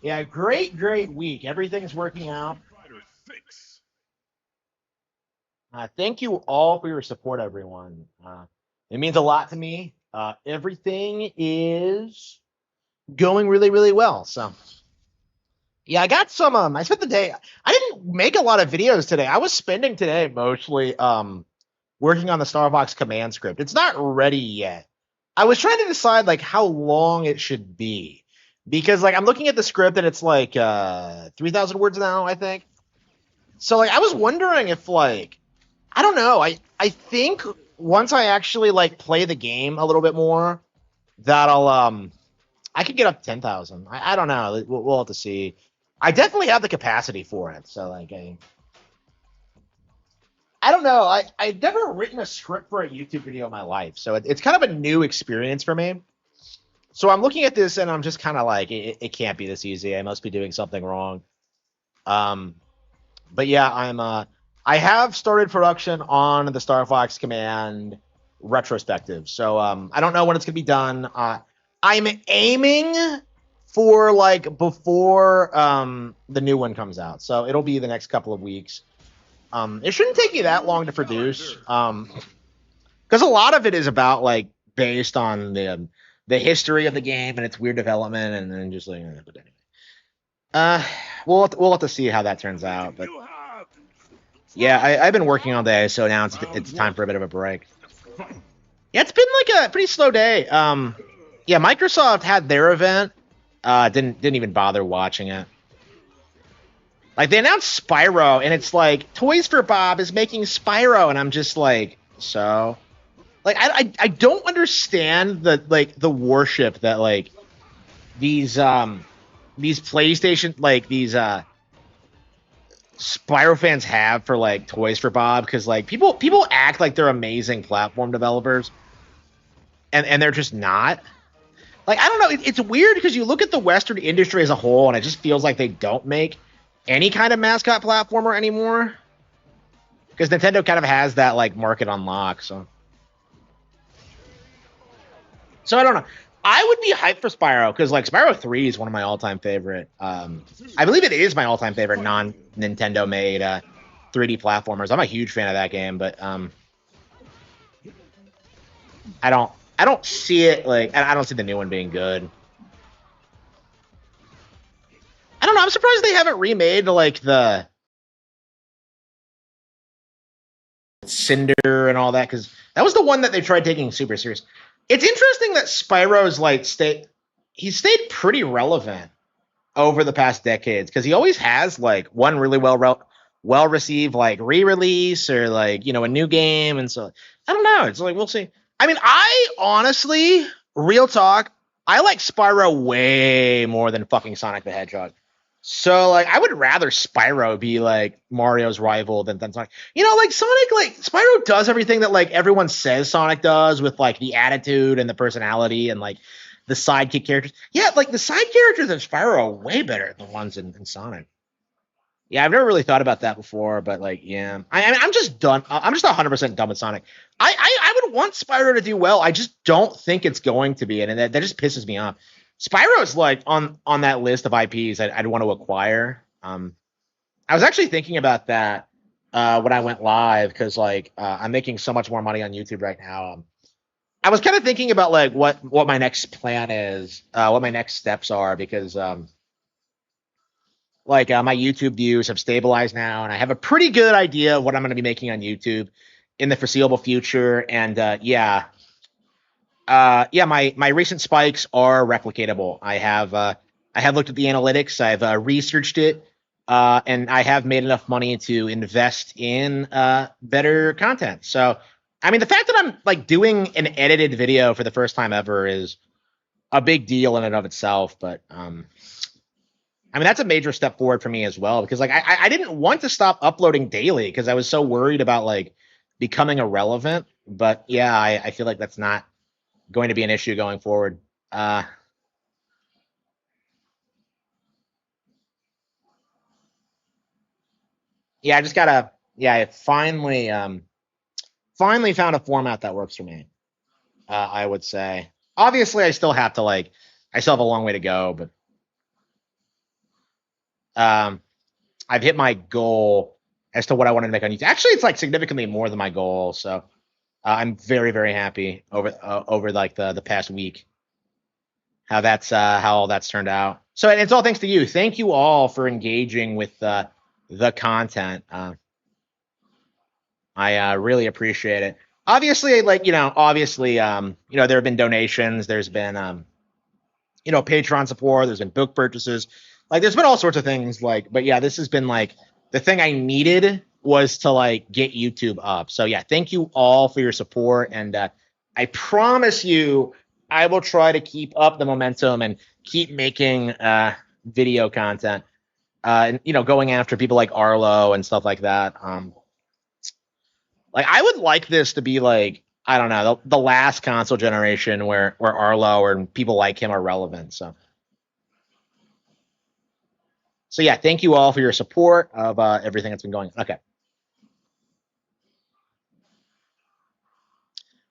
Yeah, great week. Everything's working out. Thank you all for your support, everyone. It means a lot to me. Everything is going really well. So yeah, I got some. I spent the day. I didn't make a lot of videos today. I was spending today mostly working on the Star Fox command script. It's not ready yet. I was trying to decide like how long it should be because like I'm looking at the script and it's like 3,000 words now, I think. So like I was wondering if like I don't know. I think once I actually like play the game a little bit more, that'll I could get up to 10,000. I don't know. We'll have to see. I definitely have the capacity for it. So like I don't know. I've never written a script for a YouTube video in my life, so it's kind of a new experience for me. So I'm looking at this and I'm just kind of like, it can't be this easy. I must be doing something wrong. Um, but yeah, I have started production on the Star Fox Command retrospective. So I don't know when it's gonna be done. I'm aiming for like before the new one comes out. So it'll be the next couple of weeks. It shouldn't take me that long to produce. Because a lot of it is about like based on the history of the game and its weird development, and then just like. But anyway, uh, we'll have to see how that turns out. But yeah, I've been working all day, so now it's time for a bit of a break. Yeah, it's been like a pretty slow day. Yeah, Microsoft had their event. Didn't even bother watching it. Like they announced Spyro, and it's like Toys for Bob is making Spyro, and I'm just like, so like I don't understand the worship that like these PlayStation like these Spyro fans have for like Toys for Bob, because like people act like they're amazing platform developers, and they're just not. Like I don't know, it's weird because you look at the Western industry as a whole, and it just feels like they don't make any kind of mascot platformer anymore, because Nintendo kind of has that like market on lock. So I don't know. I would be hyped for Spyro because like Spyro 3 is one of my all-time favorite. I believe it is my all-time favorite non-Nintendo made 3D platformers. I'm a huge fan of that game, but I don't see it like I don't see the new one being good. I don't know. I'm surprised they haven't remade like the Cinder and all that, because that was the one that they tried taking super serious. It's interesting that Spyro's like he's stayed pretty relevant over the past decades, because he always has like one really well received like re-release or like a new game, and so I don't know. It's like we'll see. I mean, I honestly, real talk, I like Spyro way more than fucking Sonic the Hedgehog. So like I would rather Spyro be like Mario's rival than Sonic. Like Sonic, like Spyro does everything that like everyone says Sonic does, with like the attitude and the personality and like the sidekick characters. Yeah, like the side characters of Spyro are way better than the ones in Sonic. Yeah, I've never really thought about that before, but like, yeah, I'm just done. I'm just 100% done with Sonic. I would want Spyro to do well. I just don't think it's going to be, and that just pisses me off. Spyro's like on that list of IPs I'd want to acquire. I was actually thinking about that when I went live, because like I'm making so much more money on YouTube right now. I was kind of thinking about like what my next plan is, what my next steps are, because like my YouTube views have stabilized now, and I have a pretty good idea of what I'm going to be making on YouTube in the foreseeable future. And yeah, my recent spikes are replicatable. I have looked at the analytics. I've researched it, and I have made enough money to invest in better content. So, I mean, the fact that I'm like doing an edited video for the first time ever is a big deal in and of itself. But I mean, that's a major step forward for me as well, because like I didn't want to stop uploading daily because I was so worried about like becoming irrelevant. But yeah, I feel like that's not going to be an issue going forward. Uh, yeah, I just gotta. Yeah, I finally found a format that works for me. I would say. Obviously, I still have a long way to go, but Um, I've hit my goal as to what I wanted to make on YouTube. Actually, it's like significantly more than my goal. So I'm very, very happy over like the past week how all that's turned out. So and it's all thanks to you. Thank you all for engaging with the content. I really appreciate it. Obviously, like obviously, there have been donations. There's been Patreon support. There's been book purchases. Like, there's been all sorts of things. Like, but yeah, this has been like the thing I needed was to like get YouTube up. So yeah, thank you all for your support, and I promise you, I will try to keep up the momentum and keep making video content. And going after people like Arlo and stuff like that. Like, I would like this to be like, I don't know, the last console generation where Arlo or people like him are relevant. So yeah, thank you all for your support of everything that's been going on. Okay.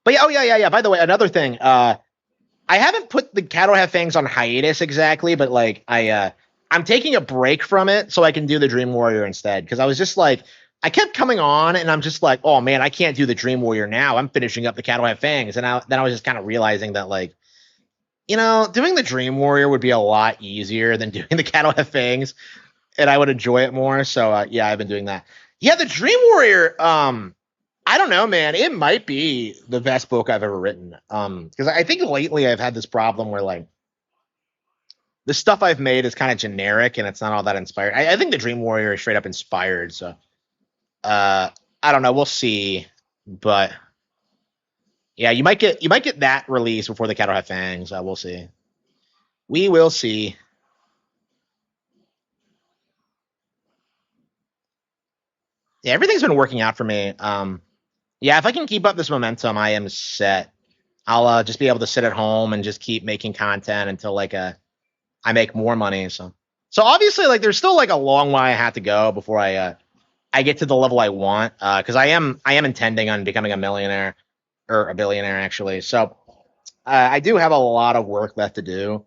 But yeah, oh yeah, yeah, yeah. By the way, another thing, I haven't put the Cattle Have Fangs on hiatus exactly, but like I'm taking a break from it so I can do the Dream Warrior instead. Because I was just like, I kept coming on and I'm just like, oh man, I can't do the Dream Warrior now. I'm finishing up the Cattle Have Fangs. And then I was just kind of realizing that, like, doing the Dream Warrior would be a lot easier than doing the Cattle Have Fangs, and I would enjoy it more. So yeah, I've been doing that. Yeah, the Dream Warrior. I don't know, man. It might be the best book I've ever written. Because I think lately I've had this problem where like the stuff I've made is kind of generic and it's not all that inspired. I think the Dream Warrior is straight up inspired. So I don't know. We'll see, but yeah, you might get that release before the Cattle Have Fangs. We'll see. We will see. Yeah, everything's been working out for me. Yeah, if I can keep up this momentum, I am set. I'll just be able to sit at home and just keep making content until like I make more money. So obviously, like, there's still like a long way I have to go before I get to the level I want. Because I am intending on becoming a millionaire or a billionaire actually. So I do have a lot of work left to do,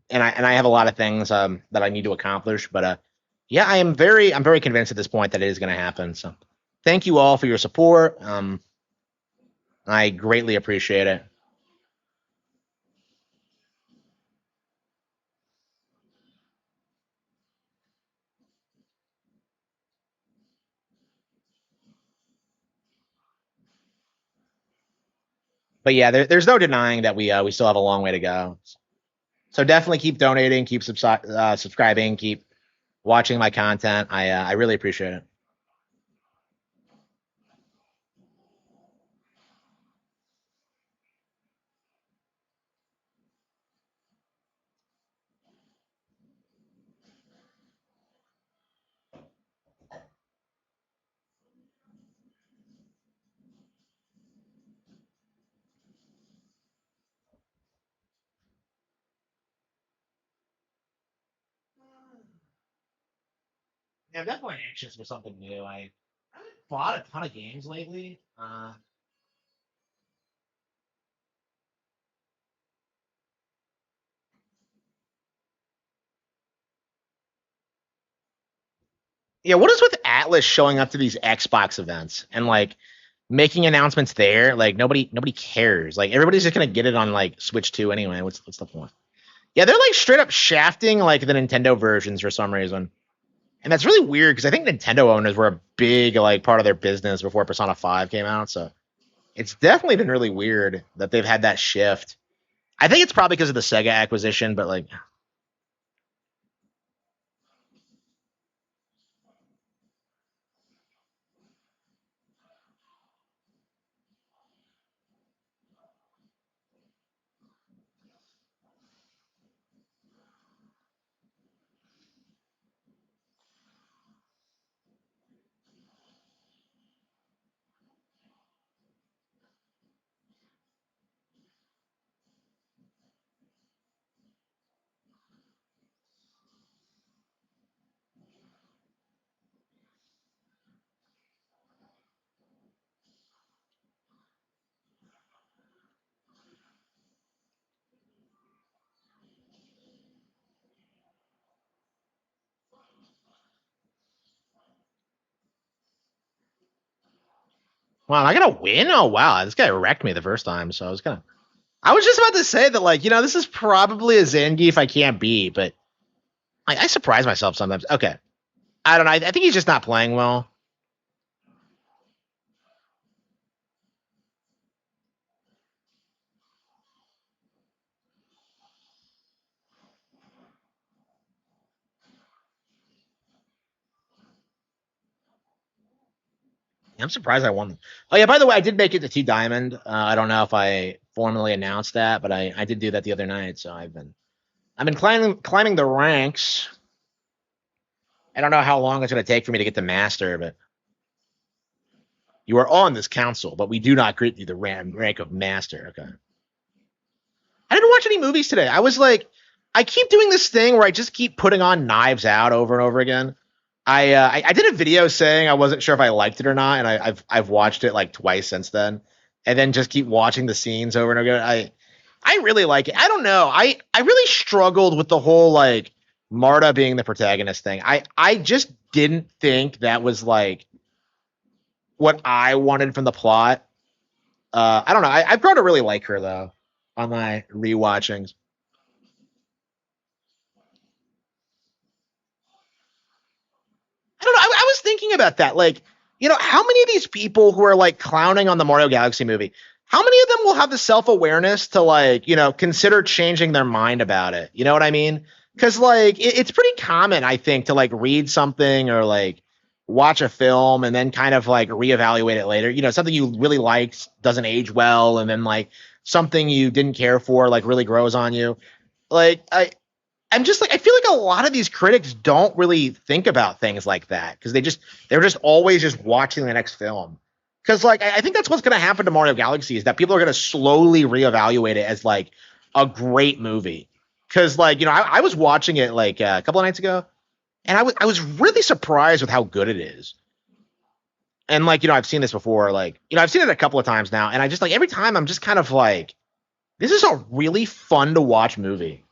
and I have a lot of things that I need to accomplish. But yeah, I'm very convinced at this point that it is going to happen. So thank you all for your support. I greatly appreciate it. But yeah, there's no denying that we still have a long way to go. So definitely keep donating, keep subscribing, keep watching my content. I really appreciate it. Yeah, I'm definitely anxious for something new. I haven't bought a ton of games lately. Yeah, what is with Atlas showing up to these Xbox events and like making announcements there? Like, nobody cares. Like, everybody's just gonna get it on like Switch 2 anyway. What's the point? Yeah, they're like straight up shafting like the Nintendo versions for some reason. And that's really weird because I think Nintendo owners were a big like part of their business before Persona 5 came out. So it's definitely been really weird that they've had that shift. I think it's probably because of the Sega acquisition, but like, Wow, am I gonna win? Oh wow, this guy wrecked me the first time, so I was just about to say that, like, this is probably a Zangief I can't beat, but I surprise myself sometimes. Okay. I don't know. I think he's just not playing well. I'm surprised I won. Oh yeah, by the way, I did make it to two diamond. I don't know if I formally announced that, but I did do that the other night. So I've been climbing the ranks. I don't know how long it's going to take for me to get to master, but you are on this council, but we do not grant you the rank of master. Okay. I didn't watch any movies today. I was like, I keep doing this thing where I just keep putting on Knives Out over and over again. I did a video saying I wasn't sure if I liked it or not, and I've watched it like twice since then, and then just keep watching the scenes over and over again. I really like it. I don't know. I really struggled with the whole like Marta being the protagonist thing. I just didn't think that was like what I wanted from the plot. I don't know. I've grown to really like her though on my rewatchings. I don't know. I was thinking about that. Like, how many of these people who are like clowning on the Mario Galaxy movie, how many of them will have the self awareness to like, consider changing their mind about it? You know what I mean? Because like it's pretty common, I think, to like read something or like watch a film and then kind of like reevaluate it later. Something you really liked doesn't age well, and then like something you didn't care for like really grows on you. Like I'm just like I feel like a lot of these critics don't really think about things like that because they're just always just watching the next film. Because like I think that's what's going to happen to Mario Galaxy is that people are going to slowly reevaluate it as like a great movie. Because like I was watching it like a couple of nights ago, and I was really surprised with how good it is. And like I've seen this before, like I've seen it a couple of times now, and I just like every time I'm just kind of like this is a really fun to watch movie.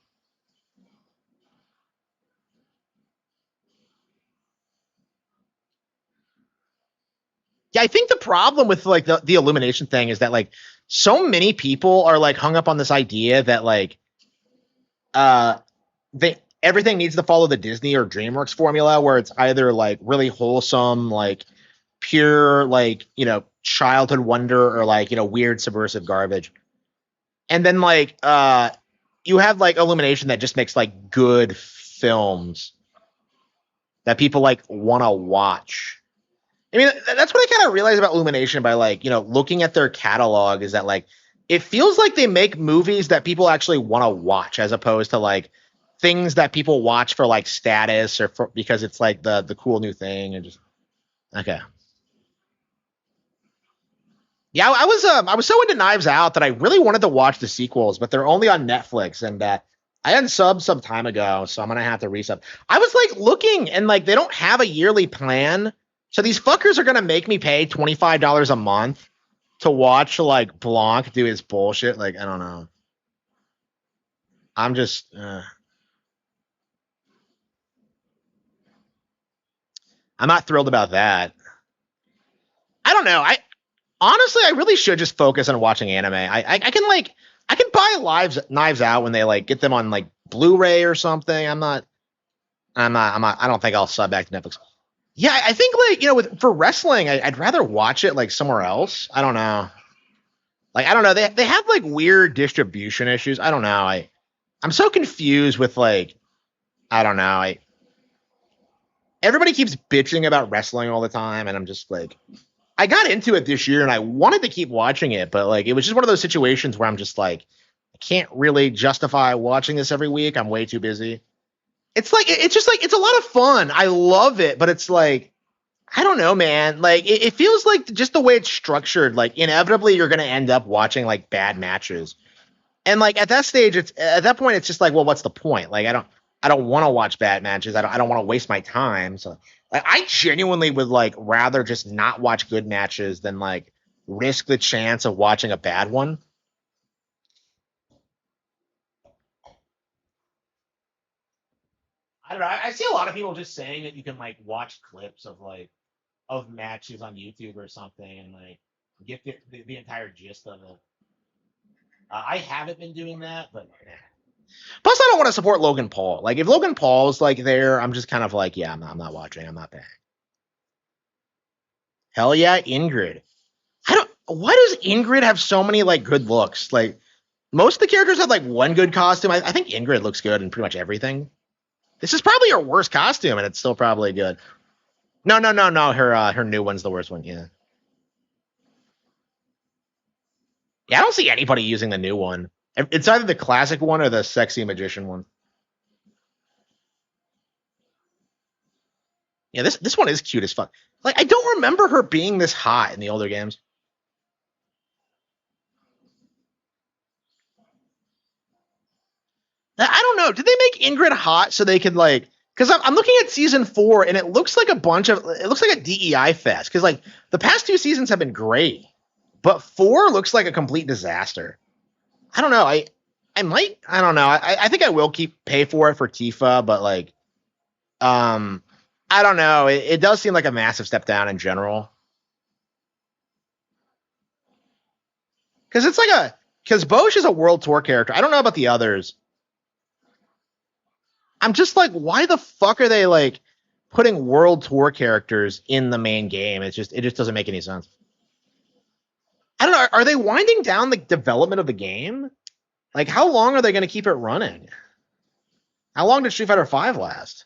Yeah, I think the problem with like the illumination thing is that like so many people are like hung up on this idea that like uh they everything needs to follow the Disney or DreamWorks formula where it's either like really wholesome, like pure like, childhood wonder or like, weird subversive garbage. And then like you have like Illumination that just makes like good films that people like want to watch. I mean, that's what I kind of realized about Illumination by like, looking at their catalog is that like it feels like they make movies that people actually want to watch as opposed to like things that people watch for like status or because it's like the cool new thing and just okay. Yeah, I was so into Knives Out that I really wanted to watch the sequels, but they're only on Netflix and I unsubbed some time ago, so I'm gonna have to resub. I was like looking and like they don't have a yearly plan, so these fuckers are gonna make me pay $25 a month to watch like Blanc do his bullshit. Like I don't know. I'm just I'm not thrilled about that. I don't know. I honestly I really should just focus on watching anime. I can like I can buy lives Knives Out when they like get them on like Blu-ray or something. I don't think I'll sub back to Netflix. Yeah, I think like for wrestling, I'd rather watch it like somewhere else. I don't know. Like I don't know. They have like weird distribution issues. I don't know. I'm so confused with like I don't know. I Everybody keeps bitching about wrestling all the time, and I'm just like I got into it this year and I wanted to keep watching it, but like it was just one of those situations where I'm just like I can't really justify watching this every week. I'm way too busy. It's like it's just like it's a lot of fun. I love it, but it's like I don't know, man. Like it feels like just the way it's structured. Like inevitably, you're gonna end up watching like bad matches, and like at that stage, it's at that point, it's just like, well, what's the point? Like I don't want to watch bad matches. I don't want to waste my time. So like, I genuinely would like rather just not watch good matches than like risk the chance of watching a bad one. I don't know. I see a lot of people just saying that you can like watch clips of like of matches on YouTube or something, and like get the entire gist of it. I haven't been doing that, but plus I don't want to support Logan Paul. Like if Logan Paul's like there, I'm just kind of like, yeah, I'm not watching. I'm not paying. Hell yeah, Ingrid. I don't. Why does Ingrid have so many like good looks? Like most of the characters have like one good costume. I think Ingrid looks good in pretty much everything. This is probably her worst costume, and it's still probably good. No, no, no, no. Her new one's the worst one. Yeah. Yeah, I don't see anybody using the new one. It's either the classic one or the sexy magician one. Yeah, this one is cute as fuck. Like I don't remember her being this hot in the older games. I don't know. Did they make Ingrid hot so they could like? Because I'm looking at season 4 and it looks like a bunch of. It looks like a DEI fest. Because like the past 2 seasons have been great, but 4 looks like a complete disaster. I don't know. I might. I don't know. I think I will pay for it for Tifa, but like um I don't know. It does seem like a massive step down in general. Because it's like a because Bosch is a world tour character. I don't know about the others. I'm just like, why the fuck are they like putting world tour characters in the main game? It just doesn't make any sense. I don't know. Are they winding down the development of the game? Like, how long are they going to keep it running? How long did Street Fighter V last?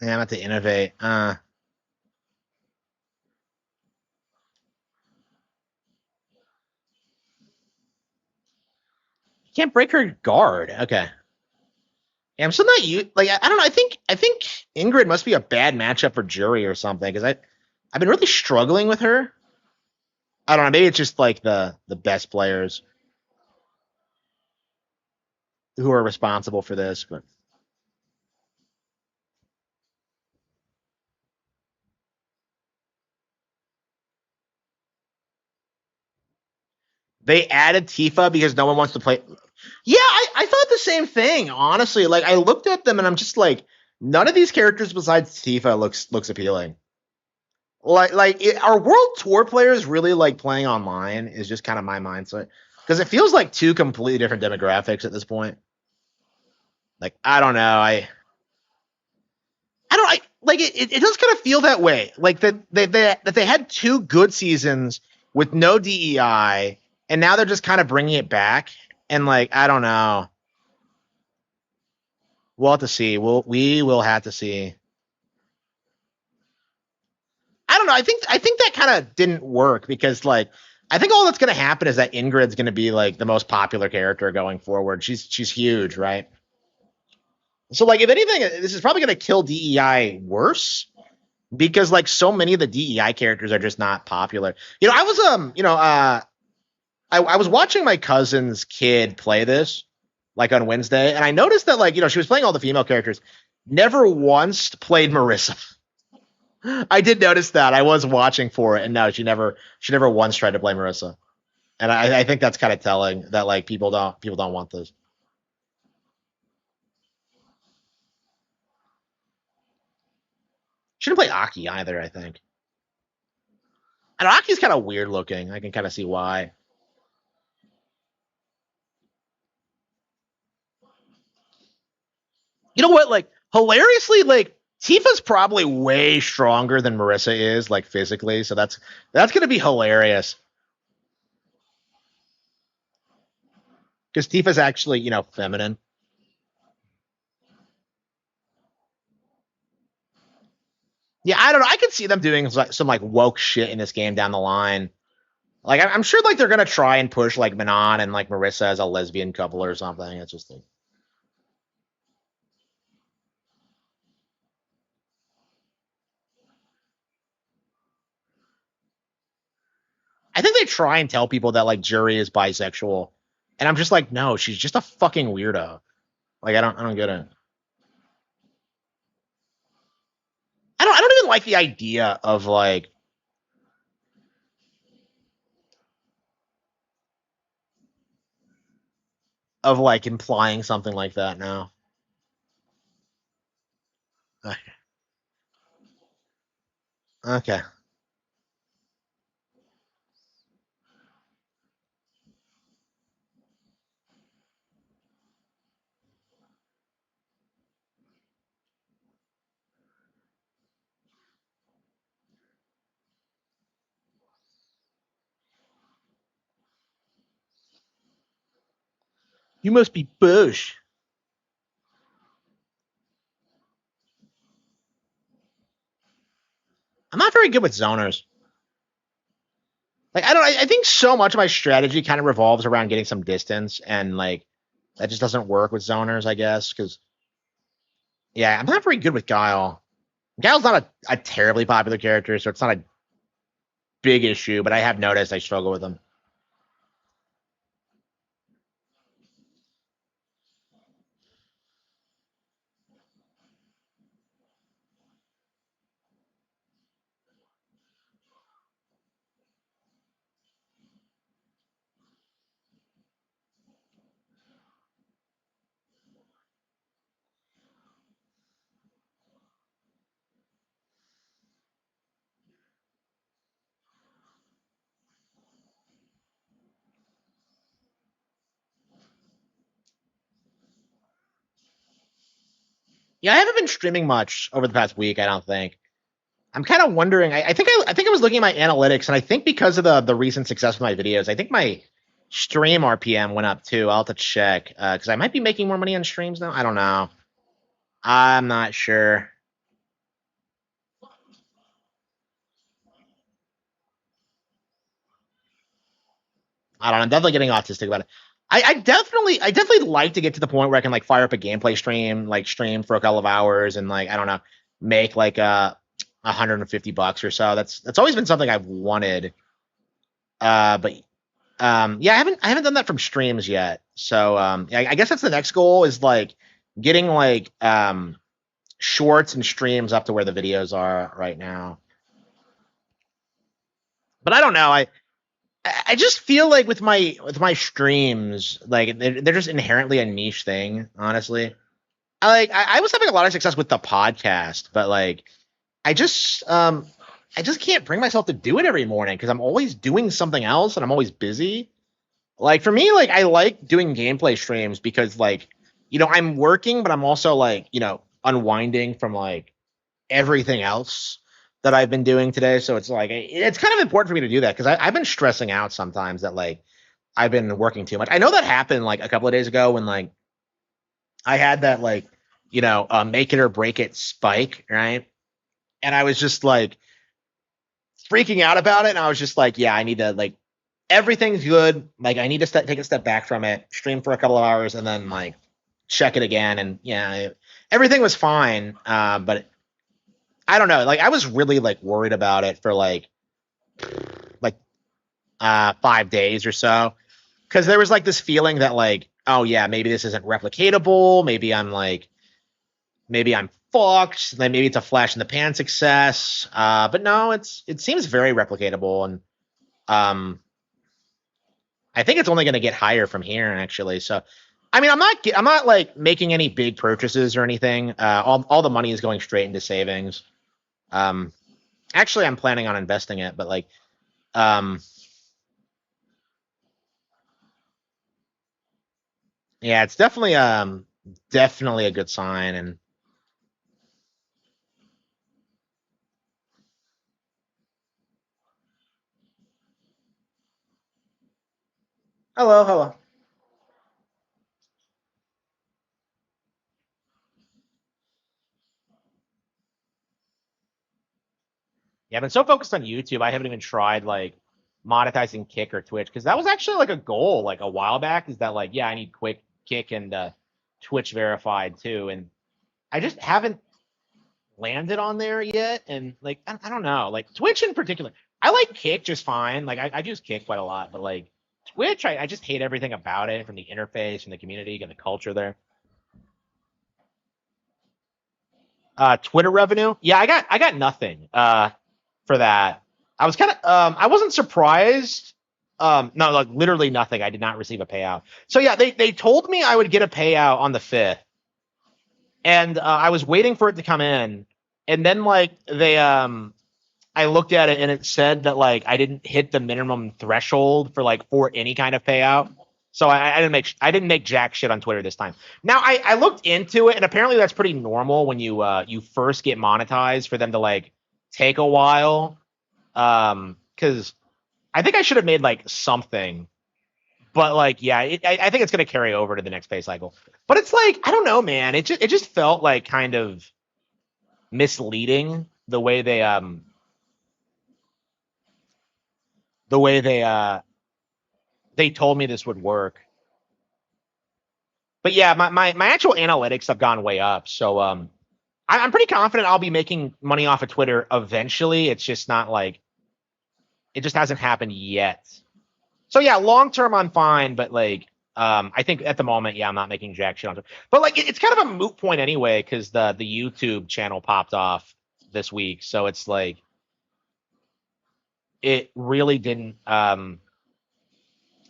Yeah, I'm about to innovate. Can't break her guard. Okay. Yeah, I'm still not you. Like, I don't know. I think Ingrid must be a bad matchup for Jury or something because I've been really struggling with her. I don't know. Maybe it's just like the best players who are responsible for this, but they added Tifa because no one wants to play. Yeah, I thought the same thing. Honestly, like I looked at them and I'm just like, none of these characters besides Tifa looks appealing. Are world tour players really like playing online? Is just kind of my mindset because it feels like two completely different demographics at this point. Like I don't know, I don't I like it does kind of feel that way. Like that they had 2 good seasons with no DEI, and now they're just kind of bringing it back. And like I don't know, we'll have to see. We will have to see. I don't know. I think that kind of didn't work because like I think all that's going to happen is that Ingrid's going to be like the most popular character going forward. She's huge, right? So like if anything, this is probably going to kill DEI worse because like so many of the DEI characters are just not popular. I was I was watching my cousin's kid play this like on Wednesday, and I noticed that like she was playing all the female characters, never once played Marissa. I did notice that. I was watching for it, and no, she never once tried to play Marissa, and I think that's kind of telling that like people don't want this. She didn't play Aki either. I think, and Aki's kind of weird looking. I can kind of see why. You know what? Like hilariously, like Tifa's probably way stronger than Marissa is, like physically. So that's gonna be hilarious because Tifa's actually feminine. Yeah, I don't know. I could see them doing some like woke shit in this game down the line. Like I'm sure like they're gonna try and push like Manon and like Marissa as a lesbian couple or something. It's just like I think they try and tell people that like Jury is bisexual, and I'm just like, no, she's just a fucking weirdo. Like I don't get it. I don't even like the idea of like implying something like that now. Okay. You must be Bush. I'm not very good with zoners. Like I don't. I think so much of my strategy kind of revolves around getting some distance, and like that just doesn't work with zoners, I guess. Because yeah, I'm not very good with Guile. Guile's not a terribly popular character, so it's not a big issue. But I have noticed I struggle with him. Yeah, I haven't been streaming much over the past week. I don't think. I'm kind of wondering. I think I was looking at my analytics, and I think because of the recent success of my videos, I think my stream RPM went up too. I'll have to check because I might be making more money on streams now. I don't know. I'm not sure. I don't know. I'm definitely getting autistic about it. I definitely like to get to the point where I can like fire up a gameplay stream, like stream for a couple of hours, and like I don't know, make like 150 bucks or so. That's always been something I've wanted. But yeah, I haven't done that from streams yet. So yeah, I guess that's the next goal is like getting like shorts and streams up to where the videos are right now. But I don't know. I just feel like with my streams, like they're just inherently a niche thing. Honestly, I was having a lot of success with the podcast, but like I just I just can't bring myself to do it every morning because I'm always doing something else and I'm always busy. Like for me, like I like doing gameplay streams because like I'm working, but I'm also like unwinding from like everything else that I've been doing today. So it's like it's kind of important for me to do that because I've been stressing out sometimes that like I've been working too much. I know that happened like a couple of days ago when like I had that like make it or break it spike, right? And I was just like freaking out about it, and I was just like, yeah, I need to like everything's good. Like I need to take a step back from it, stream for a couple of hours, and then like check it again. And yeah, everything was fine. But I don't know. Like I was really like worried about it for like 5 days or so because there was like this feeling that like, oh yeah, maybe this isn't replicatable. Maybe I'm fucked. Then maybe it's a flash in the pan success. But no, it seems very replicatable, and um, I think it's only going to get higher from here actually. So, I mean, I'm not like making any big purchases or anything. All the money is going straight into savings. Um, actually, I'm planning on investing it, but like, um, yeah, it's definitely a good sign. And hello, hello. Yeah, I've been so focused on YouTube, I haven't even tried like monetizing Kick or Twitch, because that was actually like a goal like a while back. Is that like, yeah, I need quick Kick and Twitch verified too, and I just haven't landed on there yet. And like, I don't know, like Twitch in particular, I like Kick just fine. Like I use Kick quite a lot, but like Twitch, I just hate everything about it, from the interface, from the community, and the culture there. Twitter revenue, yeah, I got nothing for that. I was kind of I wasn't surprised. No, like literally nothing. I did not receive a payout. So yeah, they told me I would get a payout on the 5th, and I was waiting for it to come in, and then like I looked at it and it said that like I didn't hit the minimum threshold for like for any kind of payout. So I didn't make jack shit on Twitter this time. Now I looked into it, and apparently that's pretty normal when you first get monetized, for them to like take a while. Because I think I should have made like something, but like yeah, I think it's gonna carry over to the next pay cycle. But it's like, I don't know, man. It just felt like kind of misleading the way they told me this would work. But yeah, my actual analytics have gone way up. So I'm pretty confident I'll be making money off of Twitter eventually. It's just not like, it just hasn't happened yet. So yeah, long term I'm fine, but like I think at the moment, yeah, I'm not making jack shit on it. But like it's kind of a moot point anyway, because the YouTube channel popped off this week. So it's like it really didn't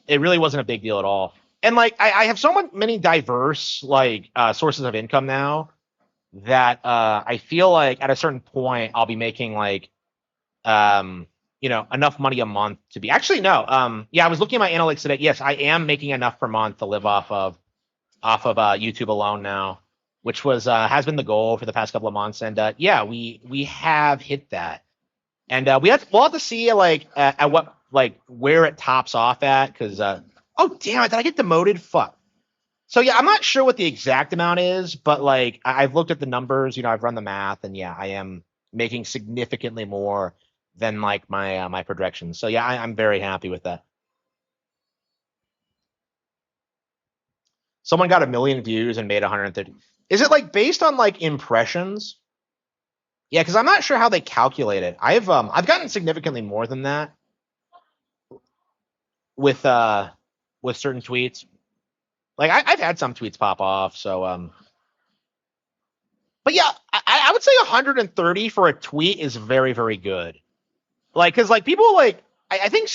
it really wasn't a big deal at all. And like I have so many diverse like sources of income now, that I feel like at a certain point I'll be making like enough money a month to be, actually no, yeah, I was looking at my analytics today. Yes, I am making enough per month to live off of YouTube alone now, which was has been the goal for the past couple of months. And yeah, we have hit that. And we'll have to see like at what, like where it tops off at, because oh damn it, did I get demoted? Fuck. So yeah, I'm not sure what the exact amount is, but like I've looked at the numbers, I've run the math, and yeah, I am making significantly more than like my projections. So yeah, I'm very happy with that. Someone got 1 million views and made 130. Is it like based on like impressions? Yeah, because I'm not sure how they calculate it. I've gotten significantly more than that with certain tweets. Like I've had some tweets pop off. So but yeah, I would say 130 for a tweet is very, very good. Like, because like people like I think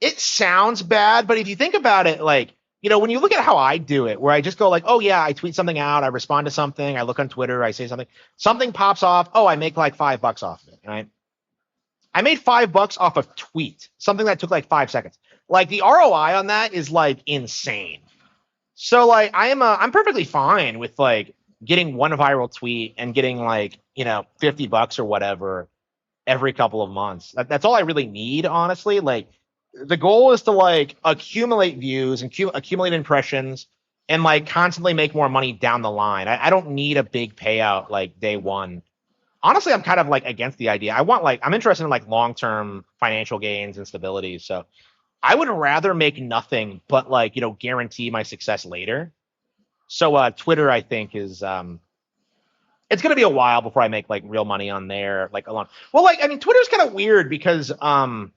it sounds bad, but if you think about it, like, when you look at how I do it, where I just go like, oh yeah, I tweet something out, I respond to something, I look on Twitter, I say something pops off, oh, I make like $5 off of it, right? I made $5 off of tweet, something that took like 5 seconds. Like the ROI on that is like insane. So like I'm perfectly fine with like getting one viral tweet and getting like, $50 or whatever every couple of months. That's all I really need, honestly. Like the goal is to like accumulate views and accumulate impressions and like constantly make more money down the line. I don't need a big payout like day one. Honestly, I'm kind of like against the idea. I'm interested in like long-term financial gains and stability. So I would rather make nothing, but like, guarantee my success later. So Twitter, I think, is it's gonna be a while before I make like real money on there, like alone. Well, like, I mean, Twitter's kind of weird because I'm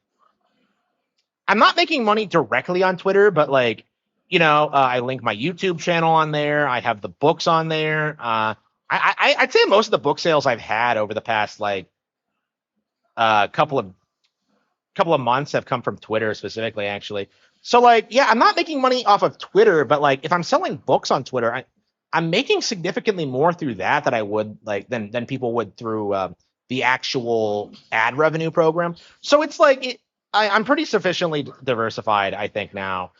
not making money directly on Twitter, but like, I link my YouTube channel on there. I have the books on there. I'd say most of the book sales I've had over the past like couple of months have come from Twitter specifically, actually. So like, yeah, I'm not making money off of Twitter, but like if I'm selling books on Twitter, I'm making significantly more through that I would like than people would through the actual ad revenue program. So it's like I'm pretty sufficiently diversified, I think now.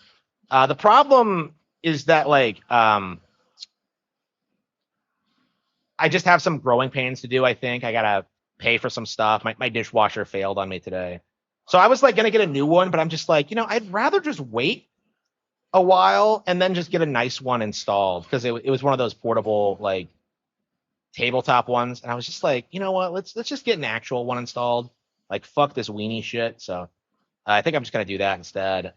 The problem is that like I just have some growing pains to do. I think I gotta pay for some stuff. My dishwasher failed on me today. So I was like gonna get a new one, but I'm just like, I'd rather just wait a while and then just get a nice one installed, because it was one of those portable like tabletop ones, and I was just like, you know what, let's just get an actual one installed. Like fuck this weenie shit. So I think I'm just gonna do that instead.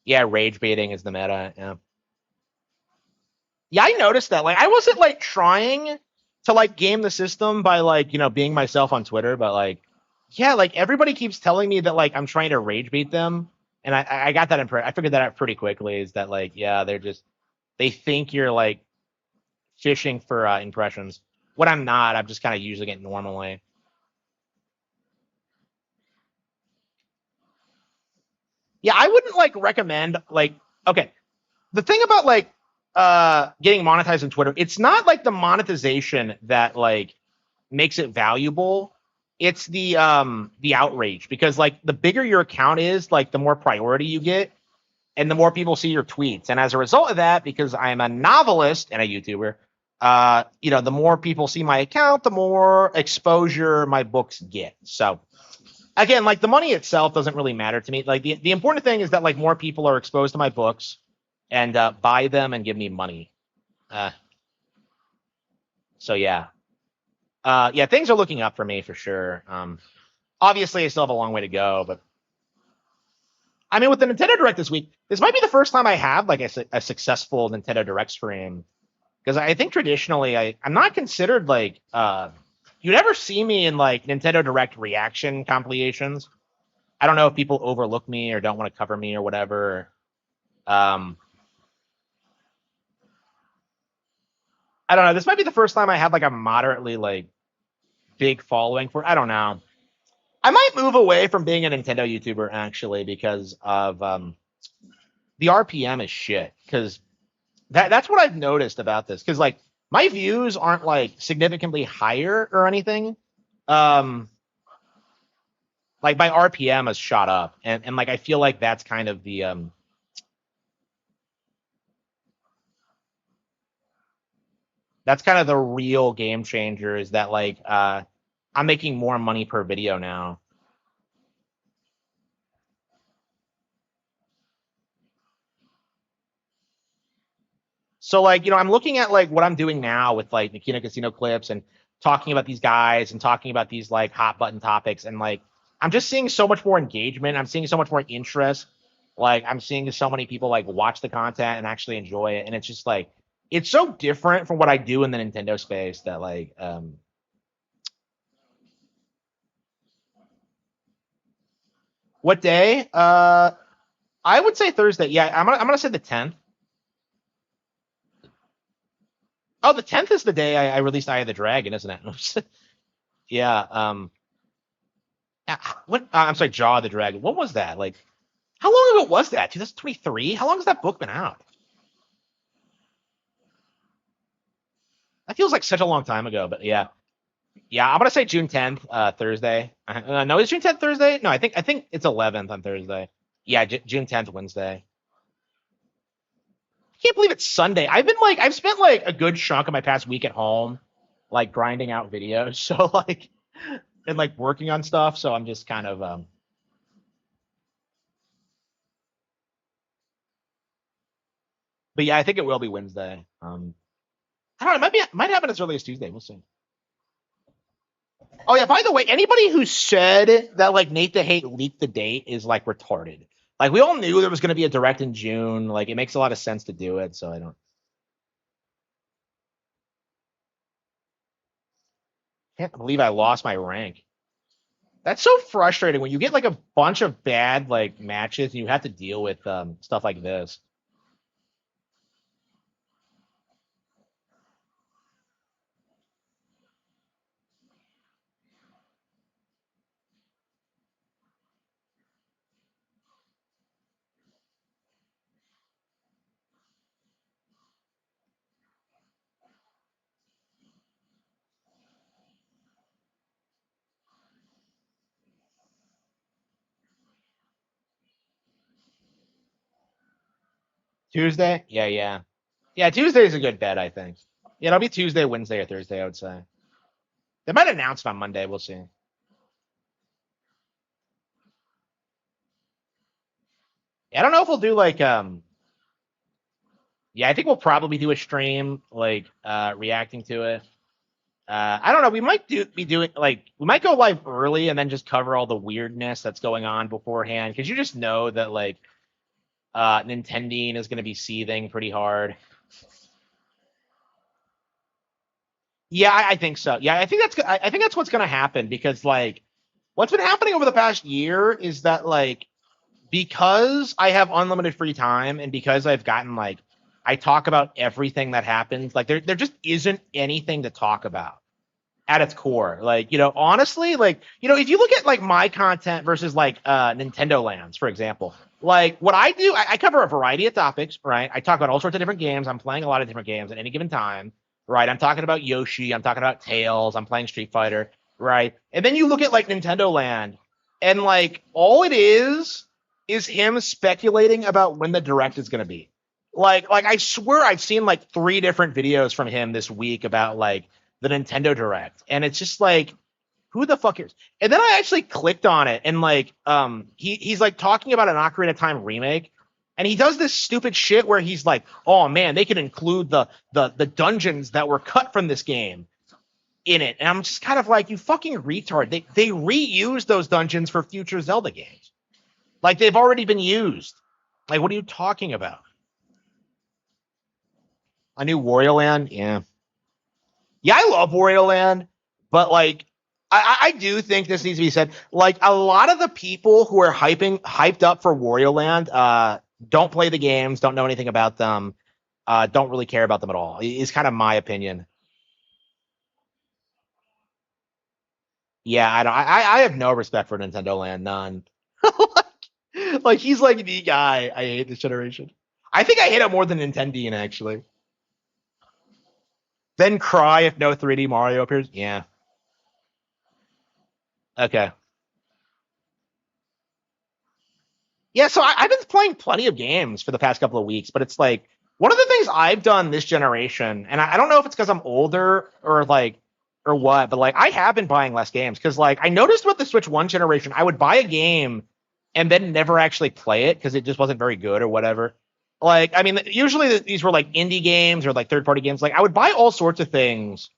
Yeah, rage baiting is the meta. Yeah. Yeah, I noticed that. Like, I wasn't like trying to like game the system by like being myself on Twitter, but like, yeah, like everybody keeps telling me that like I'm trying to rage bait them, and I got that impression. I figured that out pretty quickly. Is that like, yeah, they think you're like fishing for impressions. When I'm not, I'm just kind of using it normally. Yeah, I wouldn't like recommend like okay. The thing about like getting monetized on Twitter, it's not like the monetization that like makes it valuable. It's the outrage because like the bigger your account is, like the more priority you get and the more people see your tweets. And as a result of that, because I'm a novelist and a YouTuber, the more people see my account, the more exposure my books get. So again, like the money itself doesn't really matter to me. Like the important thing is that like more people are exposed to my books and buy them and give me money. Uh, so yeah. Yeah, things are looking up for me for sure. Obviously, I still have a long way to go, but I mean, with the Nintendo Direct this week, this might be the first time I have like a successful Nintendo Direct stream because I think traditionally I'm not considered like you never see me in like Nintendo Direct reaction compilations. I don't know if people overlook me or don't want to cover me or whatever. Um, I don't know. This might be the first time I have like a moderately like big following for. I don't know. I might move away from being a Nintendo YouTuber actually because of the RPM is shit. Because that's what I've noticed about this. Because like my views aren't like significantly higher or anything. Um, like my RPM has shot up, and like I feel like that's kind of the real game changer is that like I'm making more money per video now. So like, I'm looking at like what I'm doing now with like Nikita Casino clips and talking about these guys and talking about these like hot button topics and like I'm just seeing so much more engagement. I'm seeing so much more interest. Like I'm seeing so many people like watch the content and actually enjoy it. And it's just like it's so different from what I do in the Nintendo space that like what day? I would say Thursday. Yeah, I'm gonna say the 10th. Oh, the 10th is the day I released Eye of the Dragon, isn't it? Yeah. What? I'm sorry, Jaw of the Dragon. What was that? Like, how long ago was that? 2023? How long has that book been out? That feels like such a long time ago. But yeah, yeah. I'm gonna say June 10th, Thursday. No, is June 10th Thursday? No, I think it's 11th on Thursday. Yeah, June 10th Wednesday. I can't believe it's Sunday. I've spent like a good chunk of my past week at home, like grinding out videos. So like and like working on stuff. So I'm just kind of but yeah, I think it will be Wednesday. I don't know. It might happen as early as Tuesday. We'll see. Oh yeah. By the way, anybody who said that like Nate the Hate leaked the date is like retarded. Like we all knew there was going to be a direct in June. Like it makes a lot of sense to do it. So I can't believe I lost my rank. That's so frustrating when you get like a bunch of bad like matches and you have to deal with stuff like this. Tuesday? Yeah, yeah. Yeah, Tuesday's a good bet, I think. Yeah, it'll be Tuesday, Wednesday, or Thursday, I would say. They might announce it on Monday. We'll see. Yeah, I don't know if we'll do like Yeah, I think we'll probably do a stream like reacting to it. I don't know. We might be doing like we might go live early and then just cover all the weirdness that's going on beforehand because you just know that like Nintendine is going to be seething pretty hard. Yeah, I think so. Yeah, I think that's what's going to happen because like what's been happening over the past year is that like because I have unlimited free time and because I've gotten like I talk about everything that happens, like there just isn't anything to talk about at its core. Like, honestly, like, if you look at like my content versus like Nintendo Lands, for example, like what I do, I cover a variety of topics, right? I talk about all sorts of different games. I'm playing a lot of different games at any given time, right? I'm talking about Yoshi, I'm talking about Tails, I'm playing Street Fighter, right? And then you look at like Nintendo Land, and like all it is him speculating about when the direct is gonna be. Like I swear I've seen like 3 different videos from him this week about like the Nintendo Direct, and it's just like, who the fuck is? And then I actually clicked on it, and like, he's like talking about an Ocarina of Time remake, and he does this stupid shit where he's like, oh man, they can include the dungeons that were cut from this game in it, and I'm just kind of like, you fucking retard. They reuse those dungeons for future Zelda games, like they've already been used. Like, what are you talking about? A new Wario Land? Yeah. Yeah, I love Wario Land, but like I do think this needs to be said. Like a lot of the people who are hyped up for Wario Land don't play the games, don't know anything about them, don't really care about them at all. Is kind of my opinion. Yeah, I don't. I have no respect for Nintendo Land, none. Like he's like the guy I hate this generation. I think I hate him more than Nintendine actually. Then cry if no 3D Mario appears. Yeah. Okay. Yeah, so I've been playing plenty of games for the past couple of weeks, but it's like one of the things I've done this generation, and I don't know if it's because I'm older or like or what, but like I have been buying less games because like I noticed with the Switch One generation, I would buy a game and then never actually play it because it just wasn't very good or whatever. Like, I mean, usually these were like indie games or like third party games. Like, I would buy all sorts of things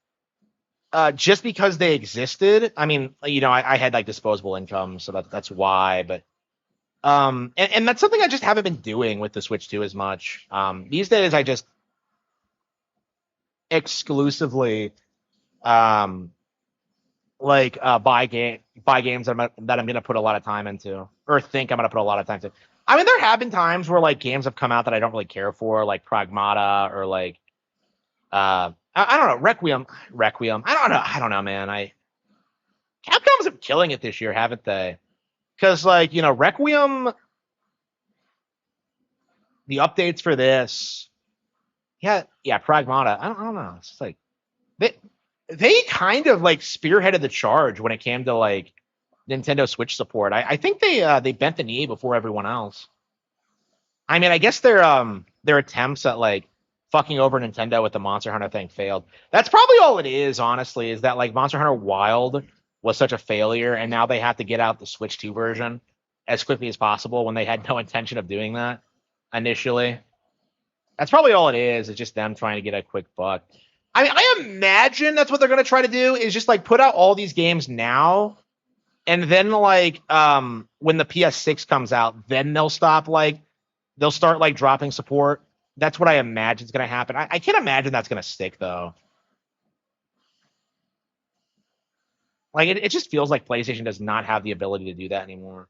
just because they existed. I mean, I had like disposable income, so that's why. But and that's something I just haven't been doing with the Switch 2 as much. These days I just exclusively um like buy games that I'm gonna put a lot of time into or think I'm gonna put a lot of time to. I mean, there have been times where like games have come out that I don't really care for, like Pragmata or like I don't know, Requiem. I don't know, man. Capcom's been killing it this year, haven't they? Because like Requiem, the updates for this. Yeah, Pragmata. I don't know. It's just like they they kind of like spearheaded the charge when it came to like Nintendo Switch support. I think they bent the knee before everyone else. I mean, I guess their attempts at like fucking over Nintendo with the Monster Hunter thing failed. That's probably all it is, honestly, is that like Monster Hunter Wild was such a failure, and now they have to get out the Switch 2 version as quickly as possible when they had no intention of doing that initially. That's probably all it is. It's just them trying to get a quick buck. I mean, I imagine that's what they're gonna try to do is just like put out all these games now, and then like when the PS6 comes out, then they'll start like dropping support. That's what I imagine is gonna happen. I can't imagine that's gonna stick though. Like it just feels like PlayStation does not have the ability to do that anymore.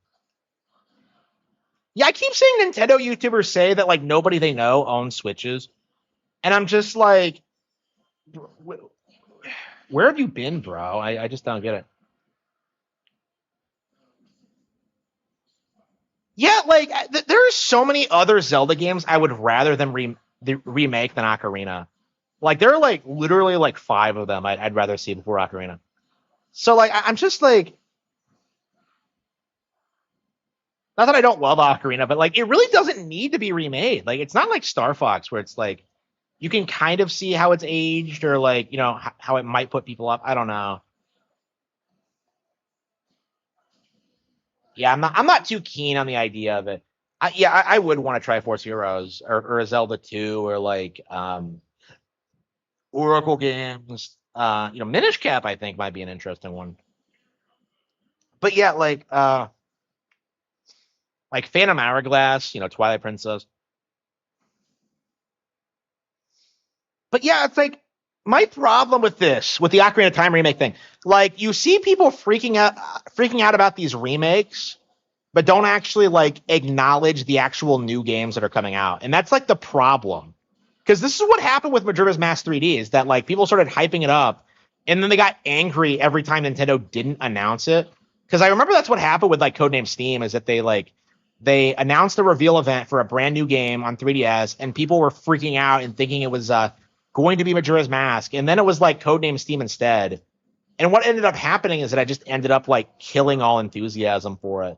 Yeah, I keep seeing Nintendo YouTubers say that like nobody they know owns Switches, and I'm just like, where have you been, bro? I just don't get it. Yeah, like there are so many other Zelda games I would rather them remake than Ocarina. Like there are like literally like 5 of them I'd rather see before Ocarina. So like I'm just like, not that I don't love Ocarina, but like it really doesn't need to be remade. Like it's not like Star Fox where it's like you can kind of see how it's aged or like how it might put people up. I don't know. Yeah, I'm not too keen on the idea of it. I would want to try Force Heroes or a Zelda 2 or like Oracle games. Minish Cap I think might be an interesting one. But yeah, like Phantom Hourglass, Twilight Princess. But yeah, it's like my problem with this, with the Ocarina of Time remake thing, like you see people freaking out about these remakes, but don't actually like acknowledge the actual new games that are coming out, and that's like the problem. Because this is what happened with Majora's Mask 3D is that like people started hyping it up, and then they got angry every time Nintendo didn't announce it. Because I remember that's what happened with like Codename Steam is that they announced a reveal event for a brand new game on 3DS, and people were freaking out and thinking it was going to be Majora's Mask, and then it was like Codename Steam instead. And what ended up happening is that I just ended up like killing all enthusiasm for it.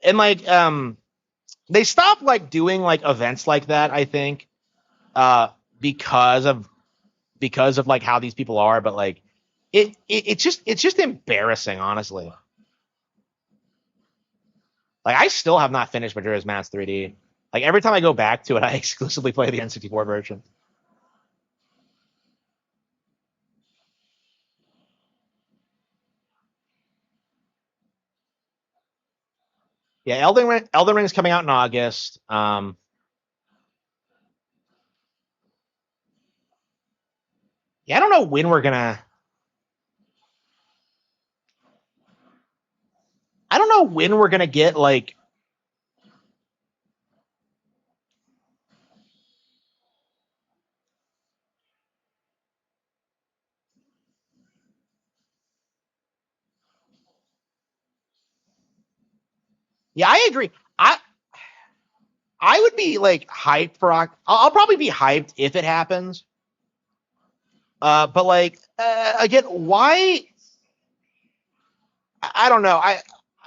And like they stopped like doing like events like that, I think, uh because of like how these people are, but like it's just embarrassing, honestly. Like I still have not finished Majora's Mask 3D. Like every time I go back to it, I exclusively play the N64 version. Yeah, Elden Ring's coming out in August. Yeah, I don't know when we're gonna. I don't know when we're gonna get like. Yeah, I agree. I I would be like hyped for. I'll probably be hyped if it happens. But like again, why? I don't know.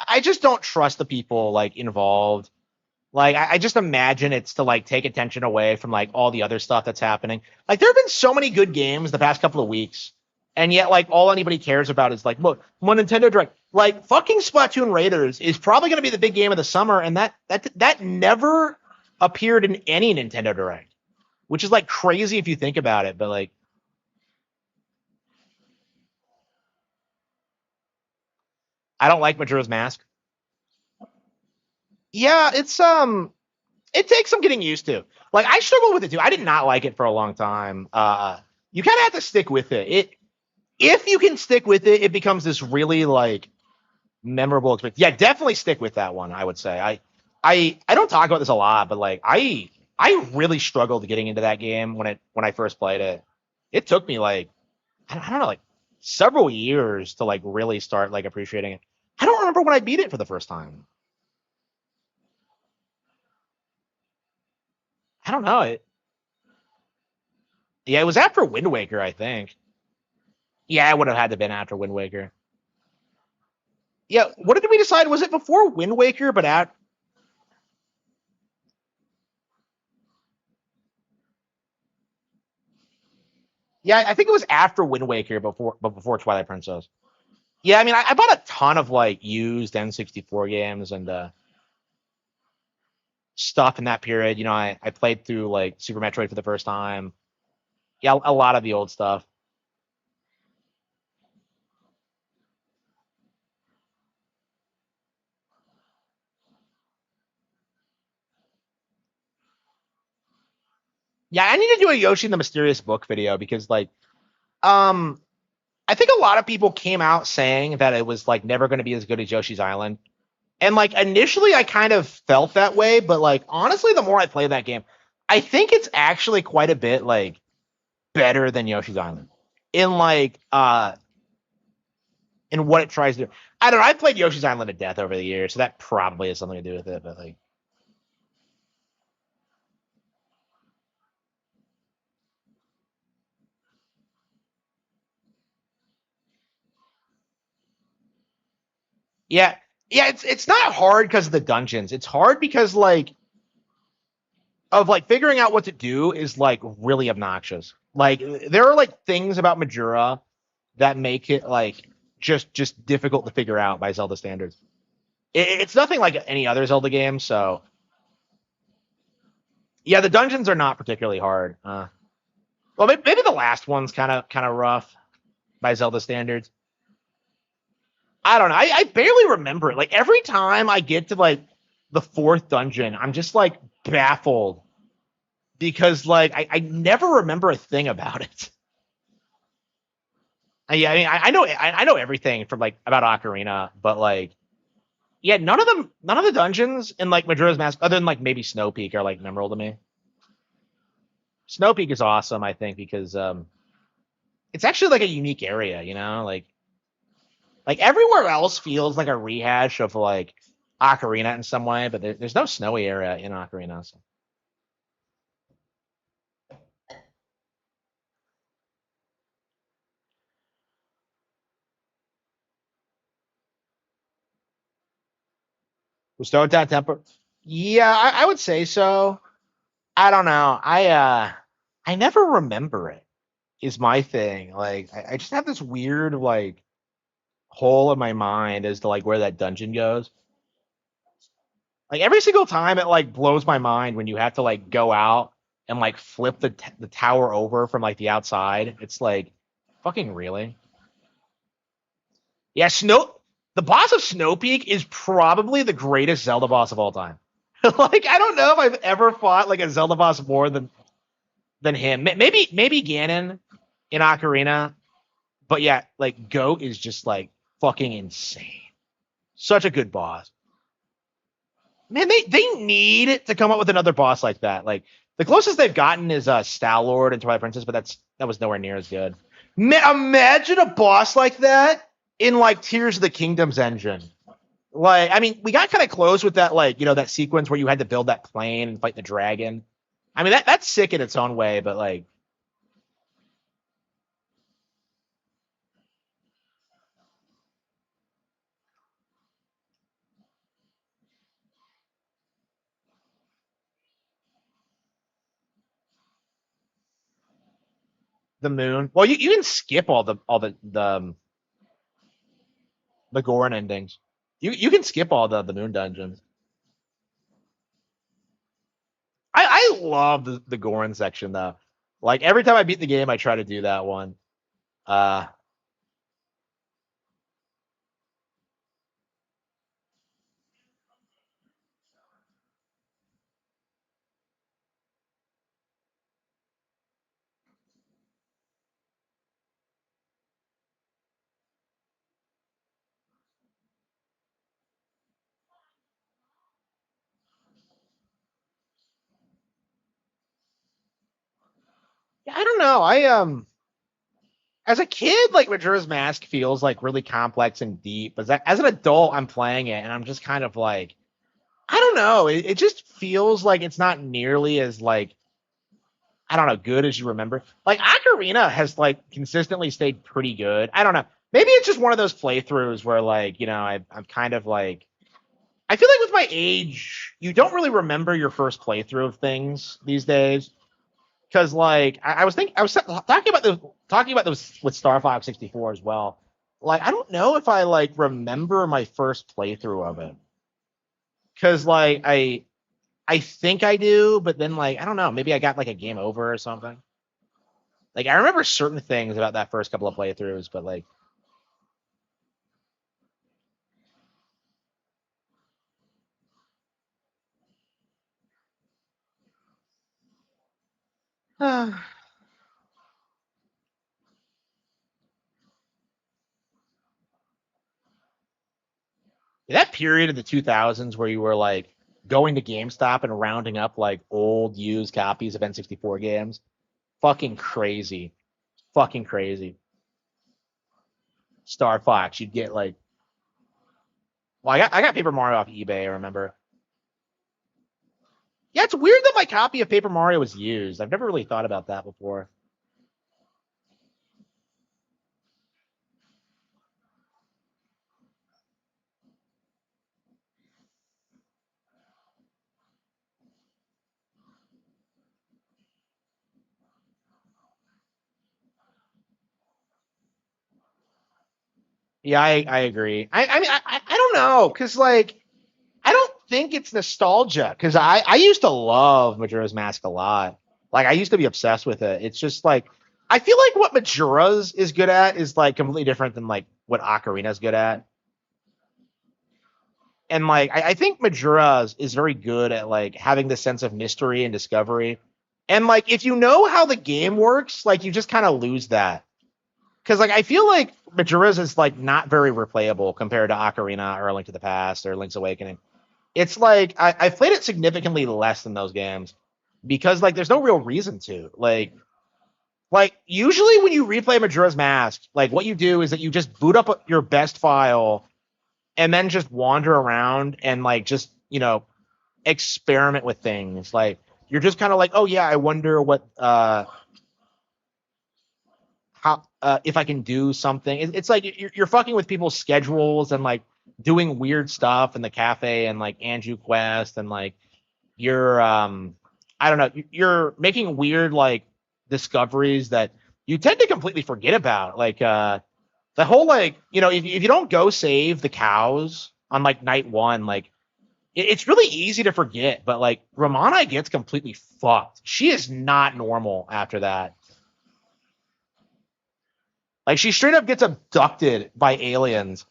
I just don't trust the people like involved. Like I just imagine it's to like take attention away from like all the other stuff that's happening. Like there have been so many good games the past couple of weeks, and yet like all anybody cares about is like, look, one Nintendo Direct. Like fucking Splatoon Raiders is probably going to be the big game of the summer, and that never appeared in any Nintendo Direct, which is like crazy if you think about it. But like, I don't like Majora's Mask. Yeah, it takes some getting used to. Like I struggled with it too. I did not like it for a long time. You kind of have to stick with it. If you can stick with it, it becomes this really like memorable experience. Yeah, definitely stick with that one. I would say. I don't talk about this a lot, but like I really struggled getting into that game when I first played it. It took me like I don't know like several years to like really start like appreciating it. I don't remember when I beat it for the first time. I don't know. Yeah, it was after Wind Waker, I think. Yeah, it would have had to have been after Wind Waker. Yeah, what did we decide? Was it before Wind Waker, but at? Yeah, I think it was after Wind Waker, before Twilight Princess. Yeah, I mean, I bought a ton of like used N64 games and stuff in that period. I played through like Super Metroid for the first time. Yeah, a lot of the old stuff. Yeah, I need to do a Yoshi and the Mysterious Book video because like um I think a lot of people came out saying that it was like never going to be as good as Yoshi's Island. And like initially I kind of felt that way, but like honestly, the more I play that game, I think it's actually quite a bit like better than Yoshi's Island. In like in what it tries to do. I don't know. I played Yoshi's Island to death over the years, so that probably has something to do with it. But like yeah. Yeah, it's not hard because of the dungeons. It's hard because like of like figuring out what to do is like really obnoxious. Like there are like things about Majora that make it like just difficult to figure out by Zelda standards. It's nothing like any other Zelda game, so Yeah, the dungeons are not particularly hard. Well, maybe the last one's kind of rough by Zelda standards. I don't know. I barely remember it. Like every time I get to like the fourth dungeon, I'm just like baffled because like I never remember a thing about it. Yeah, I mean, I know everything from like about Ocarina, but like, yeah, none of the dungeons in like Majora's Mask, other than like maybe Snow Peak, are like memorable to me. Snow Peak is awesome, I think, because it's actually like a unique area, you know, like everywhere else feels like a rehash of like Ocarina in some way, but there's no snowy area in Ocarina. So. Stone Town Temple. Yeah, I would say so. I don't know. I never remember it. Is my thing. Like I just have this weird like hole in my mind as to like where that dungeon goes. Like every single time it like blows my mind when you have to like go out and like flip the tower over from like the outside. It's like fucking really. Yeah, Snow the boss of Snow Peak is probably the greatest Zelda boss of all time. Like I don't know if I've ever fought like a Zelda boss more than him. Maybe Ganon in Ocarina, but yeah, like Goat is just like fucking insane. Such a good boss. Man, they need to come up with another boss like that. Like the closest they've gotten is Stalord and Twilight Princess, but that was nowhere near as good. Imagine a boss like that in like Tears of the Kingdom's engine. Like, I mean, we got kind of close with that, like, you know, that sequence where you had to build that plane and fight the dragon. I mean, that's sick in its own way, but like the moon. Well, you can skip all the Goron endings. You can skip all the moon dungeons. I love the Goron section though. Like every time I beat the game, I try to do that one. Uh, yeah, I don't know. As a kid, like Majora's Mask feels like really complex and deep. But as an adult, I'm playing it and I'm just kind of like, I don't know. It just feels like it's not nearly as like I don't know good as you remember. Like Ocarina has like consistently stayed pretty good. I don't know. Maybe it's just one of those playthroughs where like you know I'm kind of like I feel like with my age, you don't really remember your first playthrough of things these days. Because like I was talking about this with Star Fox 64 as well. Like I don't know if I like remember my first playthrough of it. Because like I think I do, but then like I don't know, maybe I got like a game over or something. Like I remember certain things about that first couple of playthroughs, but like that period of the 2000s where you were like going to GameStop and rounding up like old used copies of N64 games, fucking crazy, fucking crazy. Star Fox, you'd get like, well, I got Paper Mario off eBay. I remember. Yeah, it's weird that my copy of Paper Mario was used. I've never really thought about that before. Yeah, I agree. I mean I don't know because like I don't. think it's nostalgia because I used to love Majora's Mask a lot. Like I used to be obsessed with it. It's just like I feel like what Majora's is good at is like completely different than like what Ocarina's good at. And like I think Majora's is very good at like having this sense of mystery and discovery. And like if you know how the game works, like you just kind of lose that. Because like I feel like Majora's is like not very replayable compared to Ocarina or A Link to the Past or Link's Awakening. It's like I've played it significantly less than those games because like there's no real reason to. Like usually when you replay Majora's Mask, like what you do is that you just boot up your best file and then just wander around and like just, experiment with things. Like you're just kind of like, oh yeah, I wonder what how if I can do something. It's like you're fucking with people's schedules and like doing weird stuff in the cafe and like Andrew Quest and like you're I don't know, you're making weird like discoveries that you tend to completely forget about. Like the whole like, if you don't go save the cows on like night one, like it's really easy to forget, but like Ramona gets completely fucked. She is not normal after that. Like she straight up gets abducted by aliens.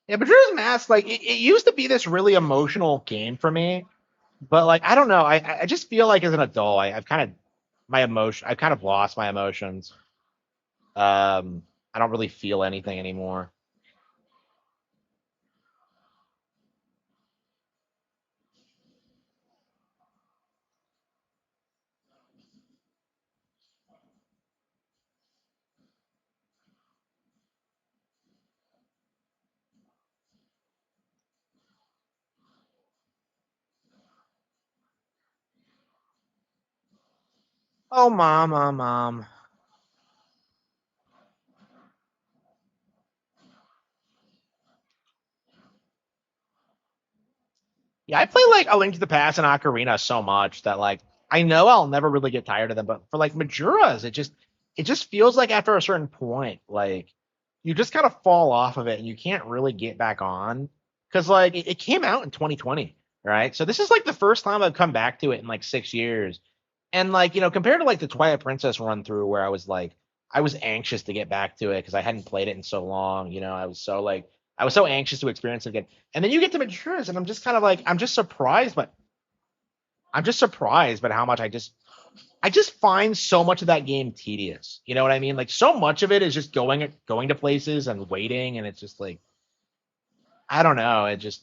Yeah, but Majora's Mask, like it used to be this really emotional game for me, but like I don't know, I just feel like as an adult, I've kind of I've kind of lost my emotions. I don't really feel anything anymore. Oh, mom. Yeah, I play like A Link to the Past and Ocarina so much that like I know I'll never really get tired of them. But for like Majora's, it just feels like after a certain point, like you just kind of fall off of it and you can't really get back on because like it came out in 2020, right? So this is like the first time I've come back to it in like 6 years, and like compared to like the Twilight Princess run through where I was anxious to get back to it because I hadn't played it in so long. I was so anxious to experience it again. And then you get to Matures, and I'm just kind of like I'm just surprised by how much I just find so much of that game tedious. You know what I mean? Like so much of it is just going to places and waiting, and it's just like I don't know. It just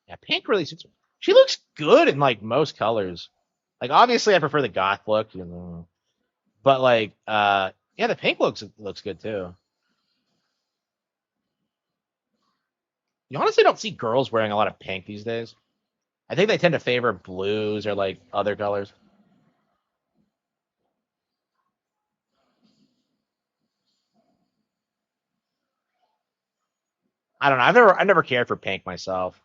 yeah, pink really suits her. She looks good in like most colors. Like obviously I prefer the goth look, but like yeah, the pink looks good too. You honestly don't see girls wearing a lot of pink these days. I think they tend to favor blues or like other colors. I don't know. I never cared for pink myself.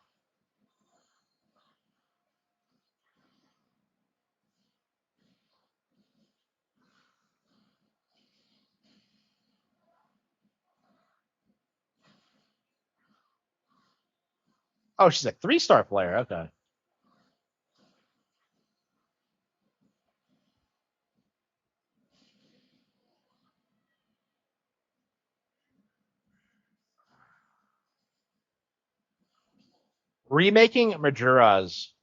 Oh, she's a 3-star player. Okay. Remaking Majora's.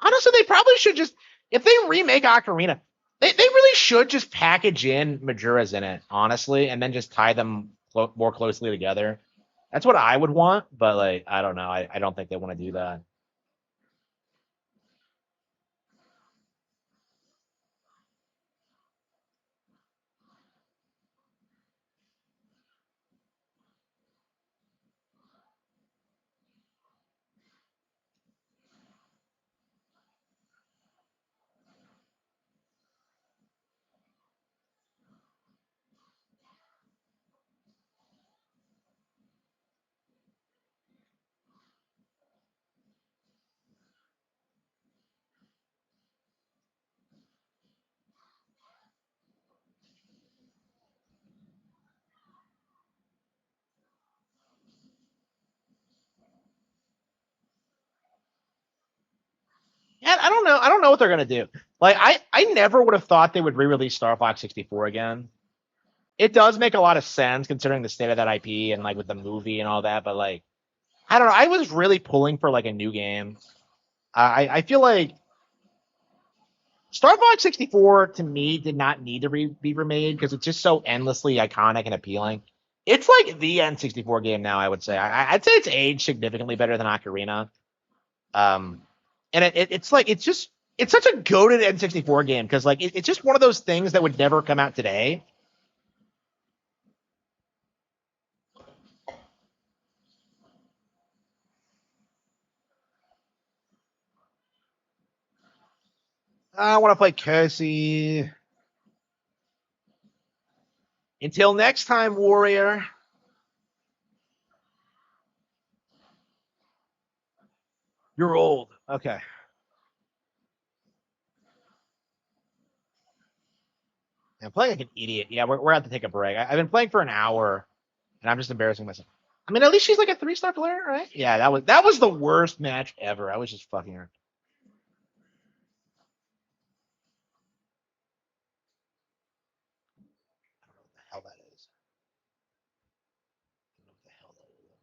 Honestly, they probably should just, if they remake Ocarina, they really should just package in Majora's in it, honestly, and then just tie them more closely together. That's what I would want, but like I don't know. I don't think they want to do that. And I don't know. I don't know what they're gonna do. Like I never would have thought they would re-release Star Fox 64 again. It does make a lot of sense considering the state of that IP and like with the movie and all that. But like I don't know. I was really pulling for like a new game. I feel like Star Fox 64 to me did not need to be remade because it's just so endlessly iconic and appealing. It's like the N64 game now. I would say. I'd say it's aged significantly better than Ocarina. Um, and it's like it's such a goated N64 game because like it's just one of those things that would never come out today. I want to play Cursey. Until next time, Warrior. You're old. Okay. I'm playing like an idiot. Yeah, we're out to take a break. I've been playing for an hour, and I'm just embarrassing myself. I mean, at least she's like a 3-star player, right? Yeah, that was the worst match ever. I was just fucking her. I don't know what the hell that is. I don't know what the hell that is.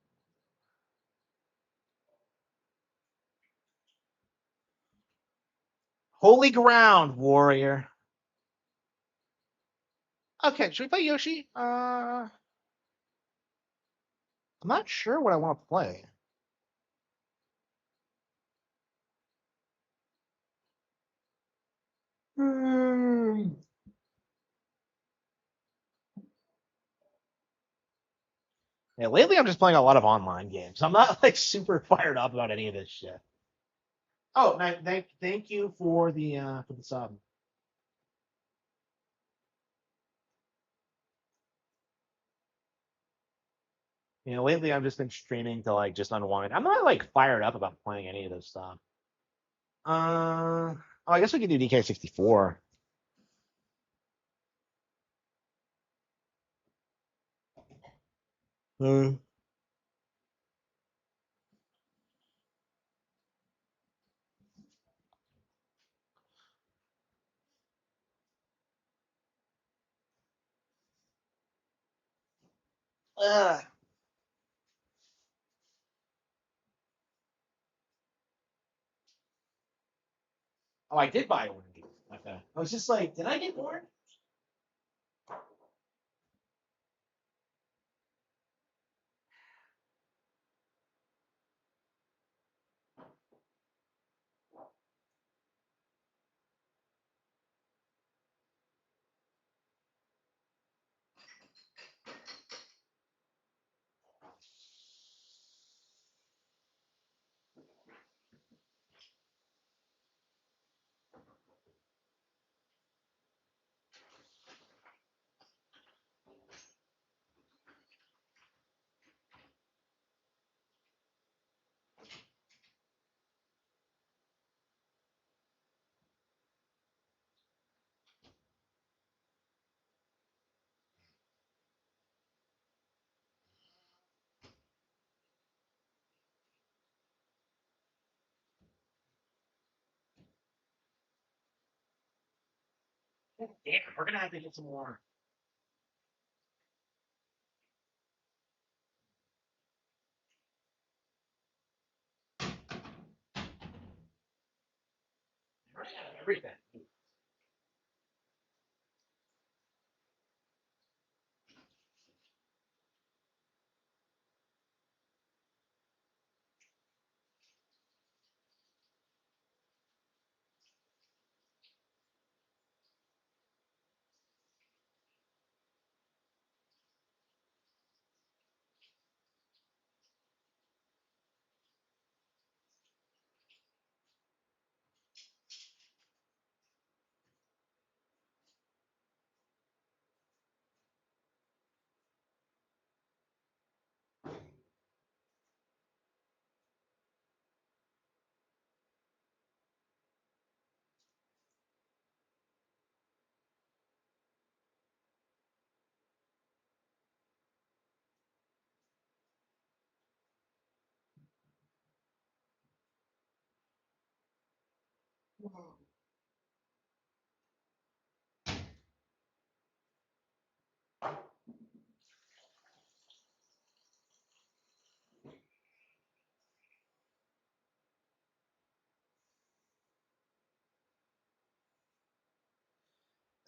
Holy ground, warrior. Okay, should we play Yoshi? I'm not sure what I want to play. Hmm. Yeah, lately I'm just playing a lot of online games. I'm not like super fired up about any of this shit. Oh, thank you for the sub. Lately I've just been streaming to like just unwind. I'm not like fired up about playing any of this stuff. Oh, I guess we could do DK64. Uh, oh, I did buy one. Okay. I was just like, did I get bored? Damn, we're gonna have to get some more. everything.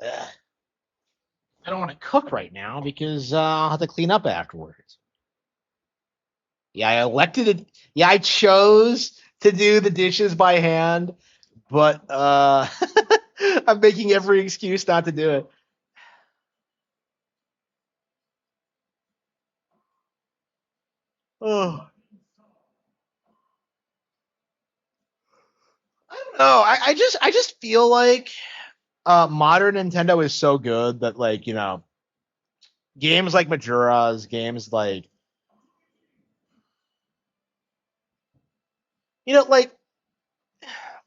Ugh. I don't want to cook right now because I'll have to clean up afterwards. Yeah, I elected it. Yeah, I chose to do the dishes by hand, but I'm making every excuse not to do it. Oh, I don't know. I just feel like modern Nintendo is so good that like games like Majora's, games like like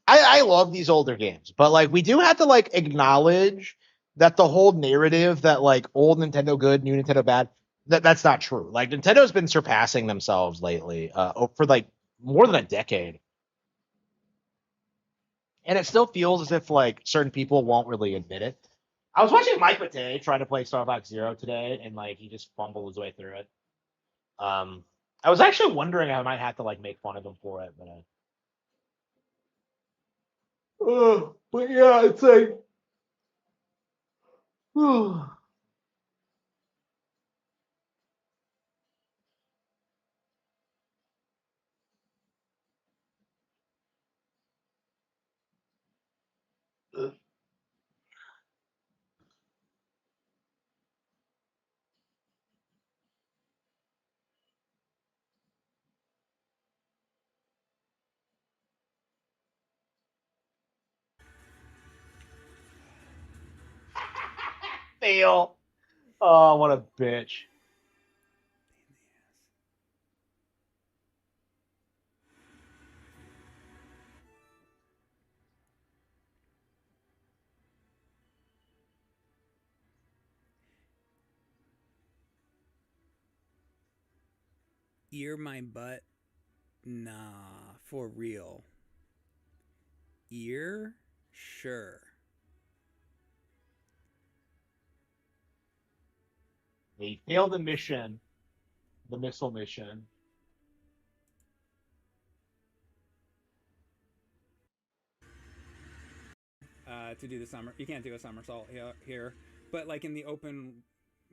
I love these older games, but like we do have to like acknowledge that the whole narrative that like old Nintendo good, new Nintendo bad, that's not true. Like Nintendo's been surpassing themselves lately, for like more than a decade, and it still feels as if like certain people won't really admit it. I was watching Mike Matei try to play Star Fox Zero today, and like he just fumbled his way through it. Um, I was actually wondering I might have to like make fun of him for it, but but yeah, it's like. Fail. Oh, what a bitch. Ear my butt? Nah, for real. Ear? Sure. He failed the mission, the missile mission. To do the summer, you can't do a somersault here, but like in the open,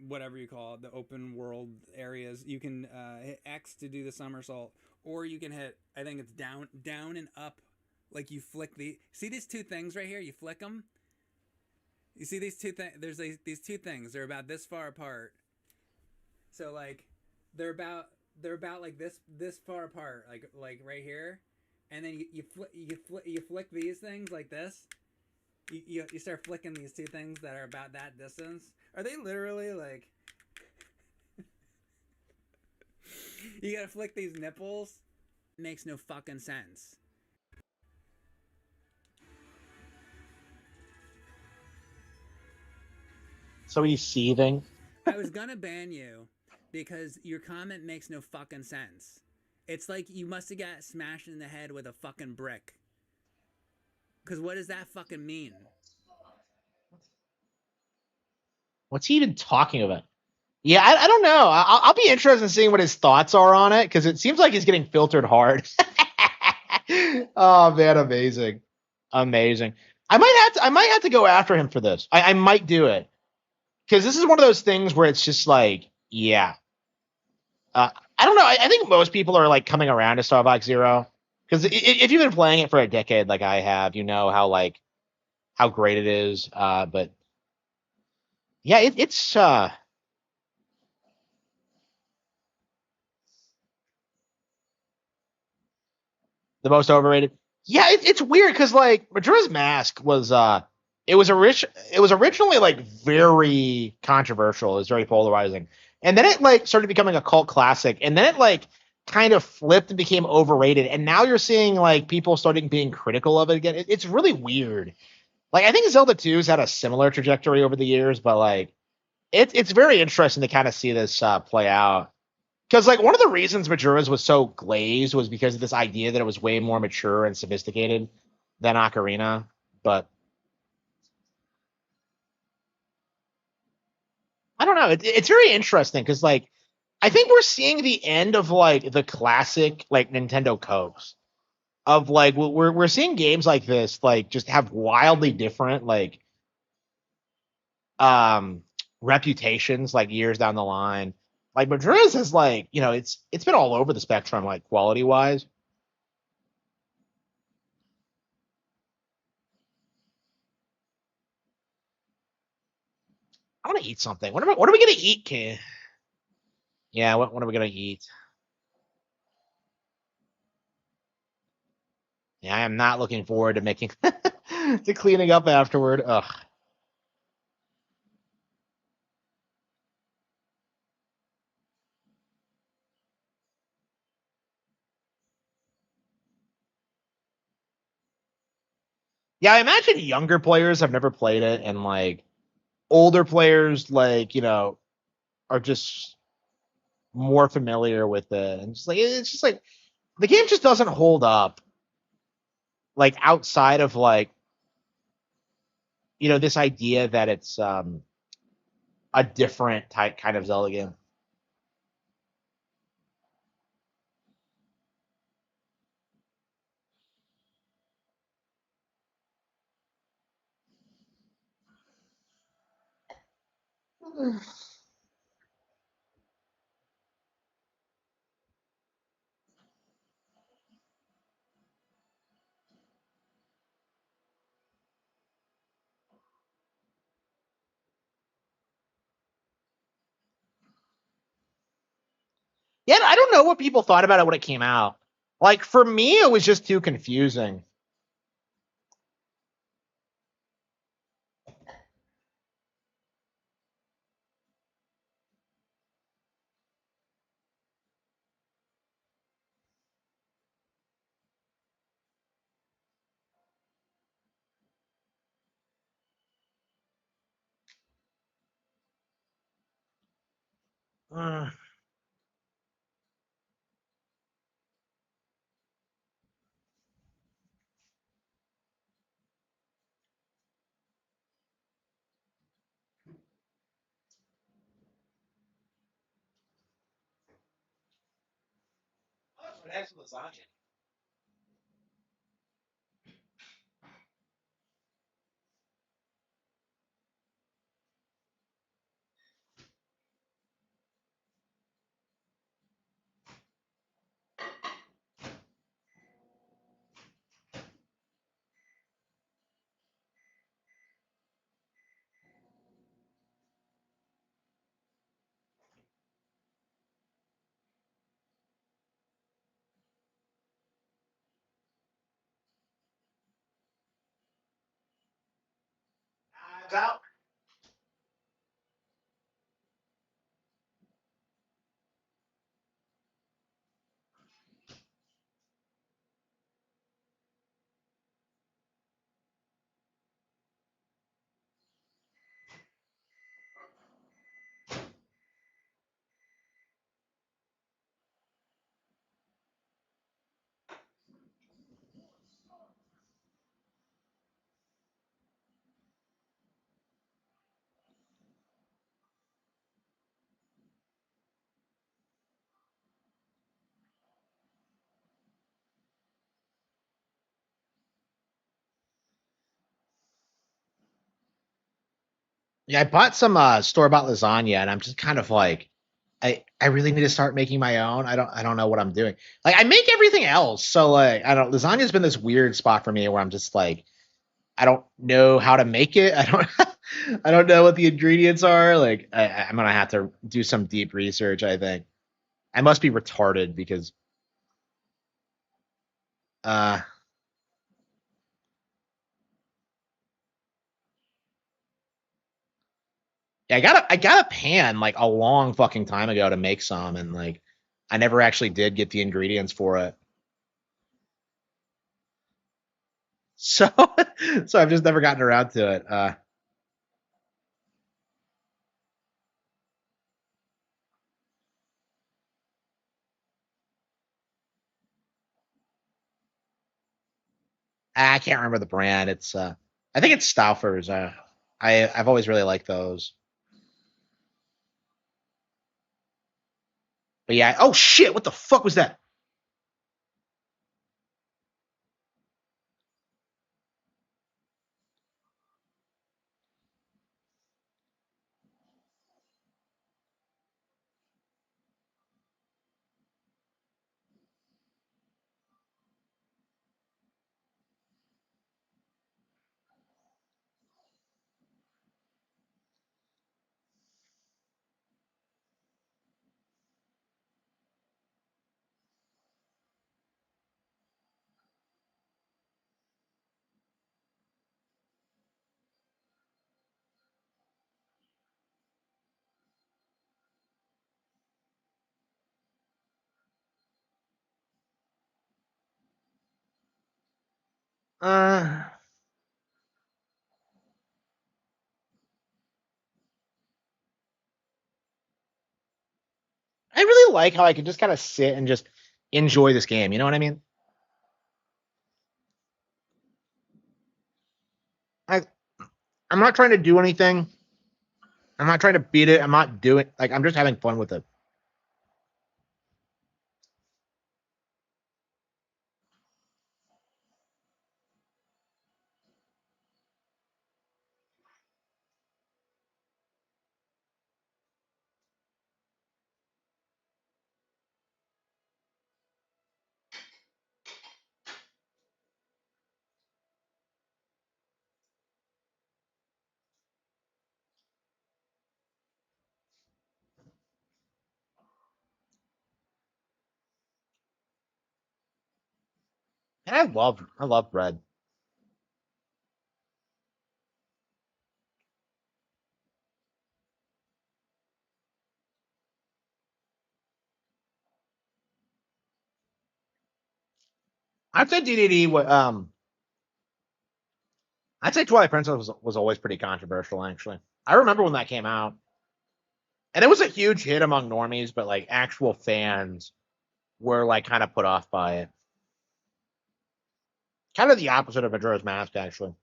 whatever you call it, the open world areas, you can hit X to do the somersault, or you can hit. I think it's down and up. Like you flick the. See these two things right here? You flick them. You see these two things? There's these two things. They're about this far apart. So like, they're about they're about like this far apart, like right here, and then you flick these things like this. You start flicking these two things that are about that distance. Are they literally like? You gotta flick these nipples. Makes no fucking sense. So he's seething. I was gonna ban you because your comment makes no fucking sense. It's like you must have got smashed in the head with a fucking brick. Cause what does that fucking mean? What's he even talking about? Yeah, I don't know. I'll be interested in seeing what his thoughts are on it because it seems like he's getting filtered hard. Oh man, amazing, amazing. I might have to go after him for this. I might do it because this is one of those things where it's just like, yeah. Uh, I don't know. I think most people are like coming around to Star Fox Zero because if you've been playing it for a decade like I have, you know how great it is. But yeah, it's the most overrated. Yeah, it's weird because like Majora's Mask was it was originally like very controversial. It was very polarizing, and then it like started becoming a cult classic, and then it like kind of flipped and became overrated, and now you're seeing like people starting being critical of it again. It's really weird. Like I think Zelda 2's had a similar trajectory over the years, but like it's very interesting to kind of see this play out. Because like one of the reasons Majora's was so glazed was because of this idea that it was way more mature and sophisticated than Ocarina. But I don't know. It's very interesting because like I think we're seeing the end of like the classic like Nintendo coasts of like we're seeing games like this like just have wildly different like um reputations like years down the line. Like Majora's is like it's been all over the spectrum like quality wise. I want to eat something. What are we gonna eat, kid? Yeah, what are we gonna eat? Yeah, I am not looking forward to making to cleaning up afterward. Ugh. Yeah, I imagine younger players have never played it, and like older players, like are just more familiar with it, and just like it's just like the game just doesn't hold up, like outside of like this idea that it's a different type kind of Zelda game. Yeah, I don't know what people thought about it when it came out. Like for me, it was just too confusing. Uh, That's lasagna. Time's out. Yeah, I bought some store-bought lasagna, and I'm just kind of like, I really need to start making my own. I don't know what I'm doing. Like I make everything else, so like I don't. Lasagna's been this weird spot for me where I'm just like I don't know how to make it. I don't I don't know what the ingredients are. Like I'm gonna have to do some deep research. I think I must be retarded because uh yeah, I got a pan like a long fucking time ago to make some, and like I never actually did get the ingredients for it. So so I've just never gotten around to it. I can't remember the brand. It's I think it's Stauffer's. I've always really liked those. But yeah, oh shit, what the fuck was that? Uh I really like how I can just kind of sit and just enjoy this game. You know what I mean? I I'm not trying to do anything. I'm not trying to beat it. I'm not doing like I'm just having fun with it. And I love bread. I'd say DDD I'd say Twilight Princess was always pretty controversial actually. I remember when that came out. And it was a huge hit among normies, but like actual fans were like kind of put off by it. Kind of the opposite of Majora's Mask, actually.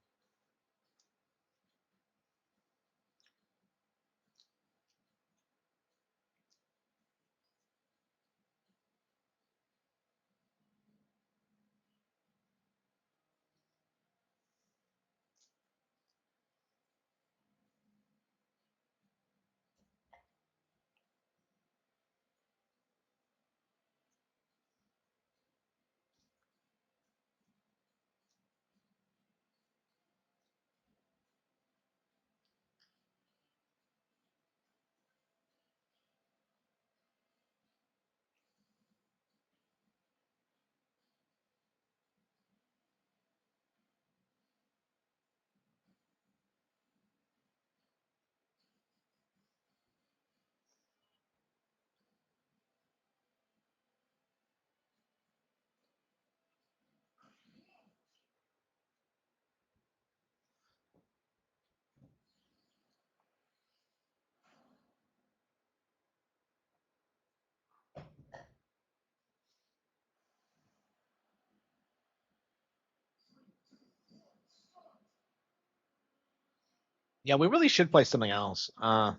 Yeah, we really should play something else. And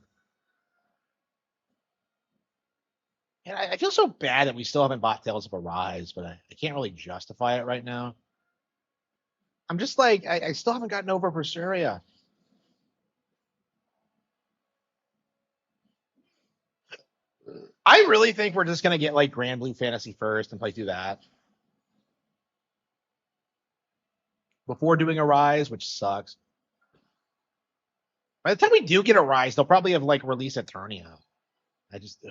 I feel so bad that we still haven't bought Tales of Arise, but I can't really justify it right now. I'm just like, I still haven't gotten over Berseria. I really think we're just gonna get like Grand Blue Fantasy first and play through that before doing a Rise, which sucks. By the time we do get a Rise, they'll probably have like released Eternia. I just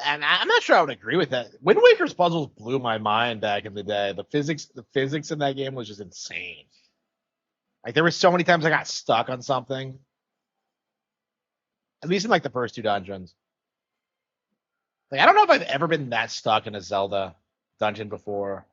and I'm not sure I would agree with that. Wind Waker's puzzles blew my mind back in the day. The physics in that game was just insane. Like there were so many times I got stuck on something. At least in like the first two dungeons. Like I don't know if I've ever been that stuck in a Zelda dungeon before.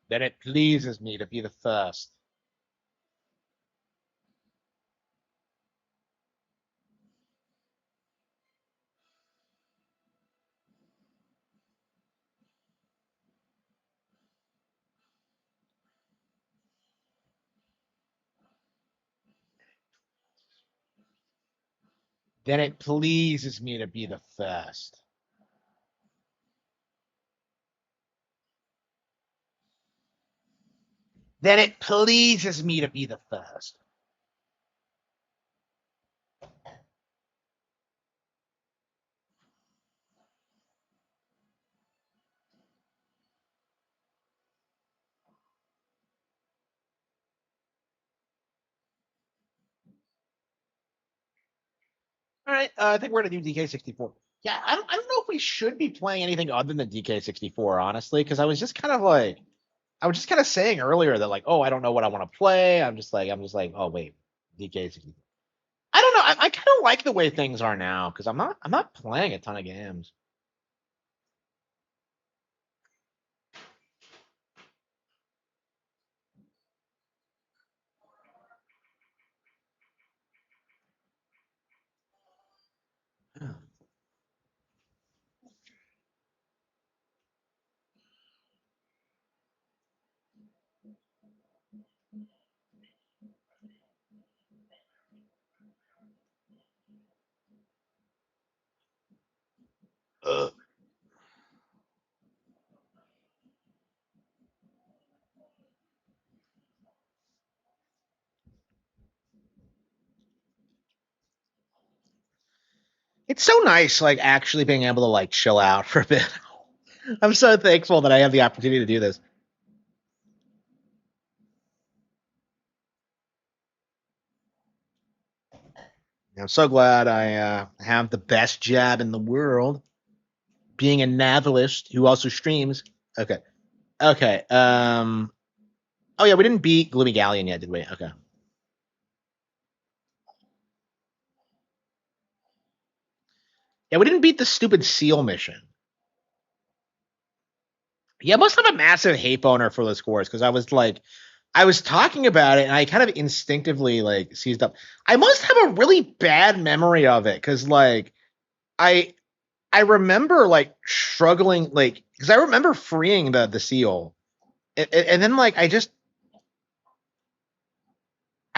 Then it pleases me to be the first. Then it pleases me to be the first. Then it pleases me to be the first. All right, I think we're gonna do DK64. Yeah, I don't know if we should be playing anything other than DK64, honestly, because I was just kind of saying earlier that like, oh, I don't know what I want to play. I'm just like, oh wait, DK64. I don't know. I kind of like the way things are now because I'm not playing a ton of games. Ugh. It's so nice, like actually being able to like chill out for a bit. I'm so thankful that I have the opportunity to do this. I'm so glad I have the best job in the world, being a novelist who also streams. Okay, okay. Oh yeah, we didn't beat Gloomy Galleon yet, did we? Okay. Yeah, we didn't beat the stupid seal mission. Yeah, I must have a massive hate boner for those scores because I was talking about it and I kind of instinctively like seized up. I must have a really bad memory of it because I I remember like struggling like because I remember freeing the seal and then like I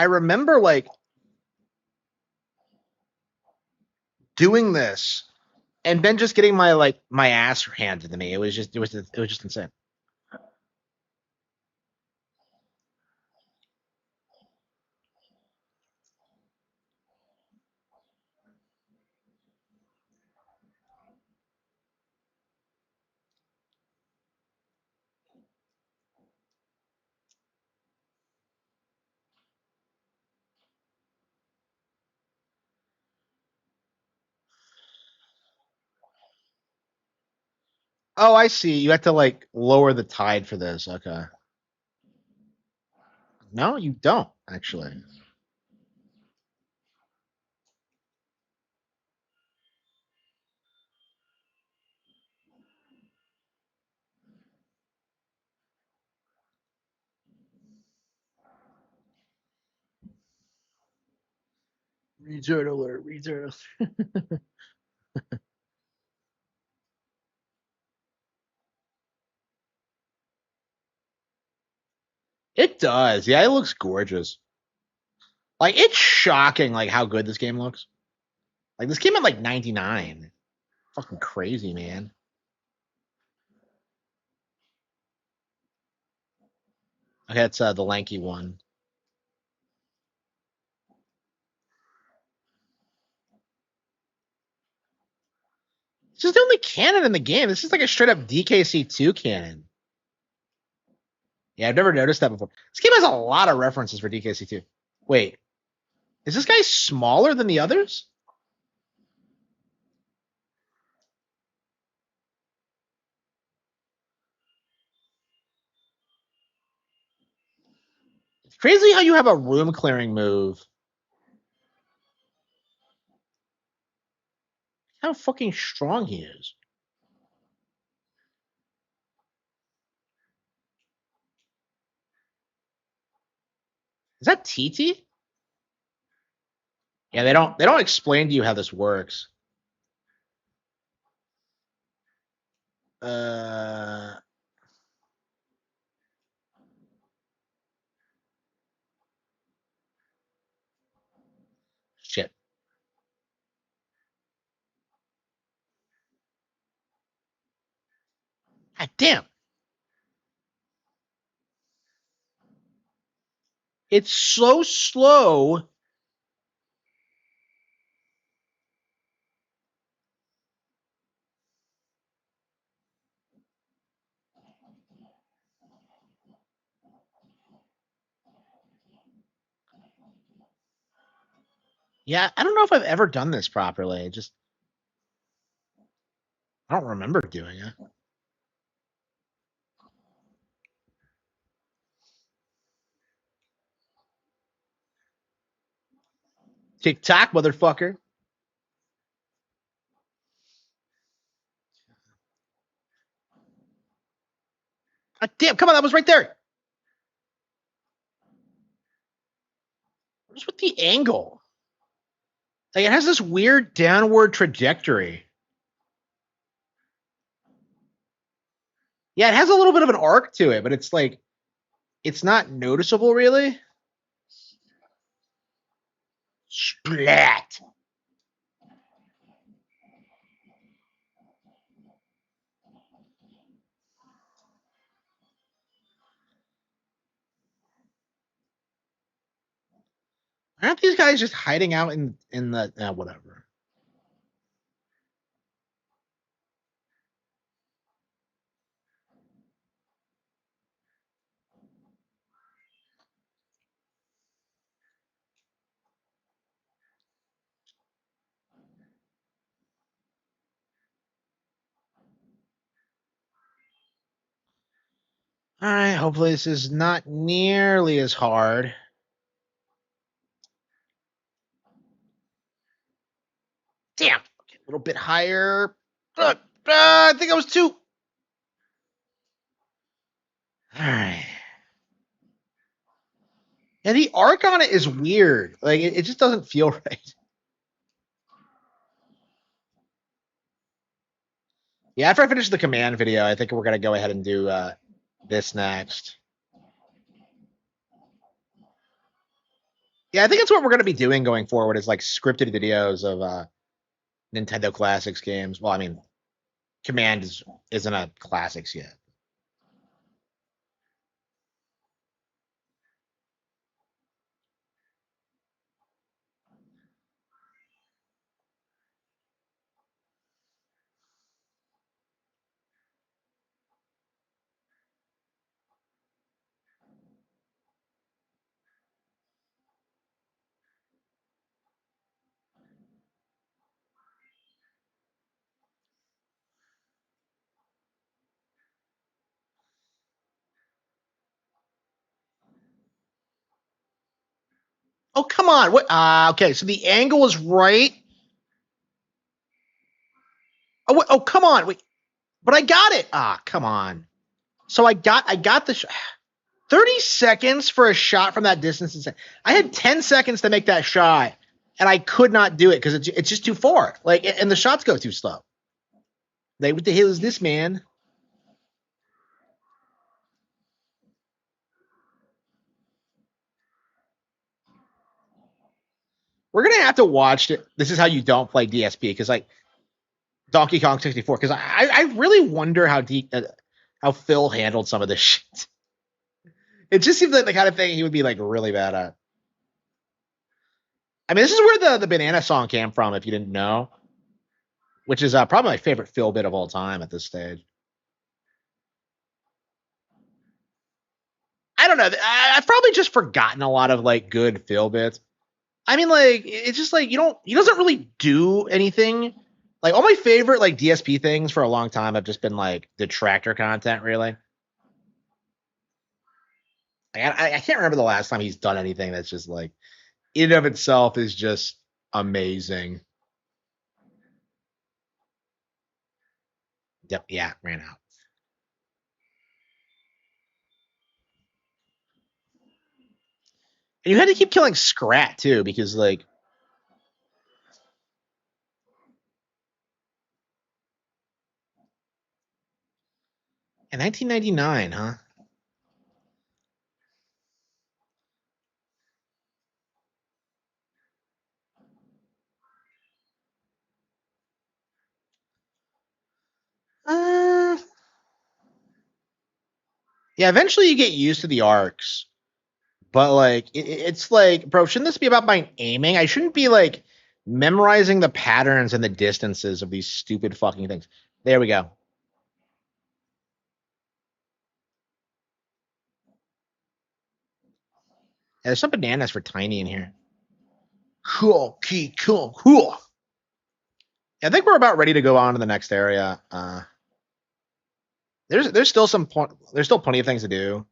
remember like doing this and then just getting my ass handed to me. It was just insane. Oh, I see. You have to like lower the tide for this. Okay. No, you don't actually. Return alert. Return alert. It does. Yeah, it looks gorgeous. Like, it's shocking, like, how good this game looks. Like, this came out, like, 99. Fucking crazy, man. Okay, that's the lanky one. This is the only cannon in the game. This is like a straight up DKC2 cannon. Yeah, I've never noticed that before. This game has a lot of references for DKC2. Wait, is this guy smaller than the others? It's crazy how you have a room clearing move. How fucking strong he is. Is that TT? Yeah, they don't explain to you how this works. Uh Shit. God damn. It's so slow. Yeah, I don't know if I've ever done this properly. I don't remember doing it. TikTok, motherfucker. God damn, come on, that was right there. What's with the angle? Like, it has this weird downward trajectory. Yeah, it has a little bit of an arc to it, but it's like, it's not noticeable really. Splat. Aren't these guys just hiding out in the whatever? All right, hopefully this is not nearly as hard. Damn, okay, a little bit higher. I think I was too. All right. Yeah, the arc on it is weird. Like, it just doesn't feel right. Yeah, after I finish the command video, I think we're gonna go ahead and do this next. Yeah, I think it's what we're gonna be doing going forward is like scripted videos of Nintendo Classics games. Well, I mean, Command isn't a classics yet. Oh, come on. What? Okay, so the angle is right. Oh, wait, oh, come on. Wait, but I got it. Come on. So I got the 30 seconds for a shot from that distance. I had 10 seconds to make that shot. and I could not do it because it's just too far. Like, and the shots go too slow. Like, what the hell is this, man? We're gonna have to watch it. This is how you don't play DSP because like Donkey Kong 64. Because I really wonder how Phil handled some of this shit. It just seems like the kind of thing he would be like really bad at. I mean, this is where the banana song came from. If you didn't know, which is probably my favorite Phil bit of all time at this stage. I don't know. I've probably just forgotten a lot of like good Phil bits. I mean, like it's just like he doesn't really do anything. Like all my favorite like DSP things for a long time have just been like detractor content, really. Like, I can't remember the last time he's done anything that's just like in and of itself is just amazing. Yep, yeah, ran out. And you had to keep killing Scrat too, because like in 1999, huh? Uh, yeah, eventually you get used to the arcs, but like it's like, bro, shouldn't this be about my aiming? I shouldn't be like memorizing the patterns and the distances of these stupid fucking things. There we go. Yeah, there's some bananas for Tiny in here. Cool, key, cool, cool. I think we're about ready to go on to the next area. There's still there's still plenty of things to do.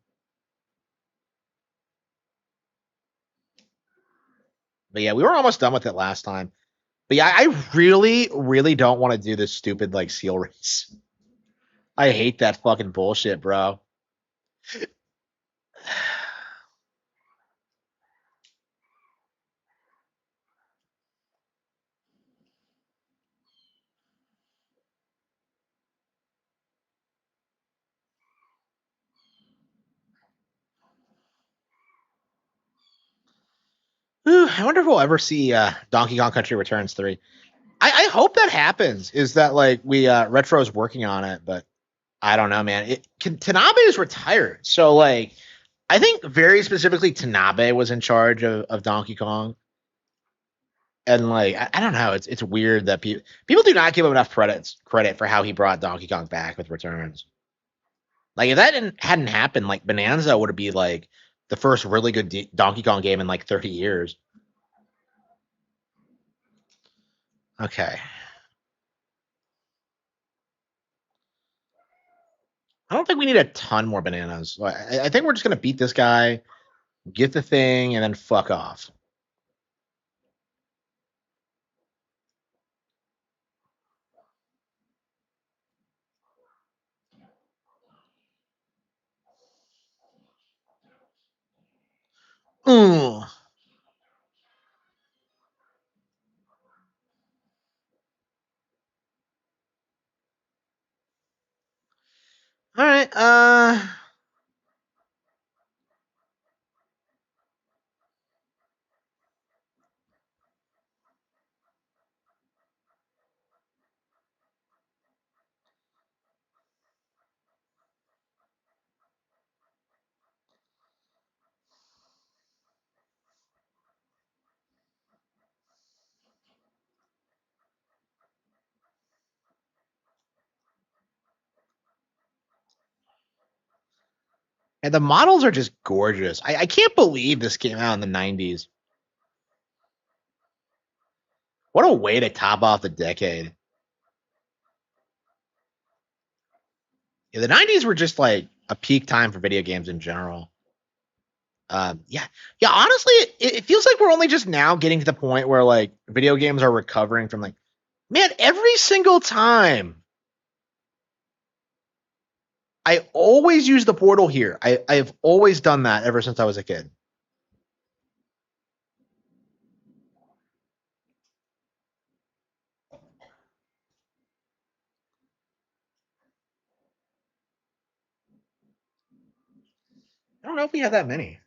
But yeah, we were almost done with it last time. But yeah, I really, really don't want to do this stupid like seal race. I hate that fucking bullshit, bro. I wonder if we'll ever see Donkey Kong Country Returns 3. I hope that happens. Is that like we Retro's working on it, but I don't know, man. Tanabe is retired, so like I think very specifically Tanabe was in charge of Donkey Kong, and like I don't know. It's weird that people do not give him enough credit for how he brought Donkey Kong back with Returns. Like if that hadn't happened, like Bonanza would be like the first really good Donkey Kong game in like 30 years. Okay. I don't think we need a ton more bananas. I think we're just gonna beat this guy, get the thing, and then fuck off. Ooh. All right. And the models are just gorgeous. I can't believe this came out in the 90s. What a way to top off the decade. Yeah, the 90s were just like a peak time for video games in general. Yeah, yeah. Honestly, it feels like we're only just now getting to the point where like video games are recovering from like, man, every single time I always use the portal here. I've always done that ever since I was a kid. I don't know if we have that many.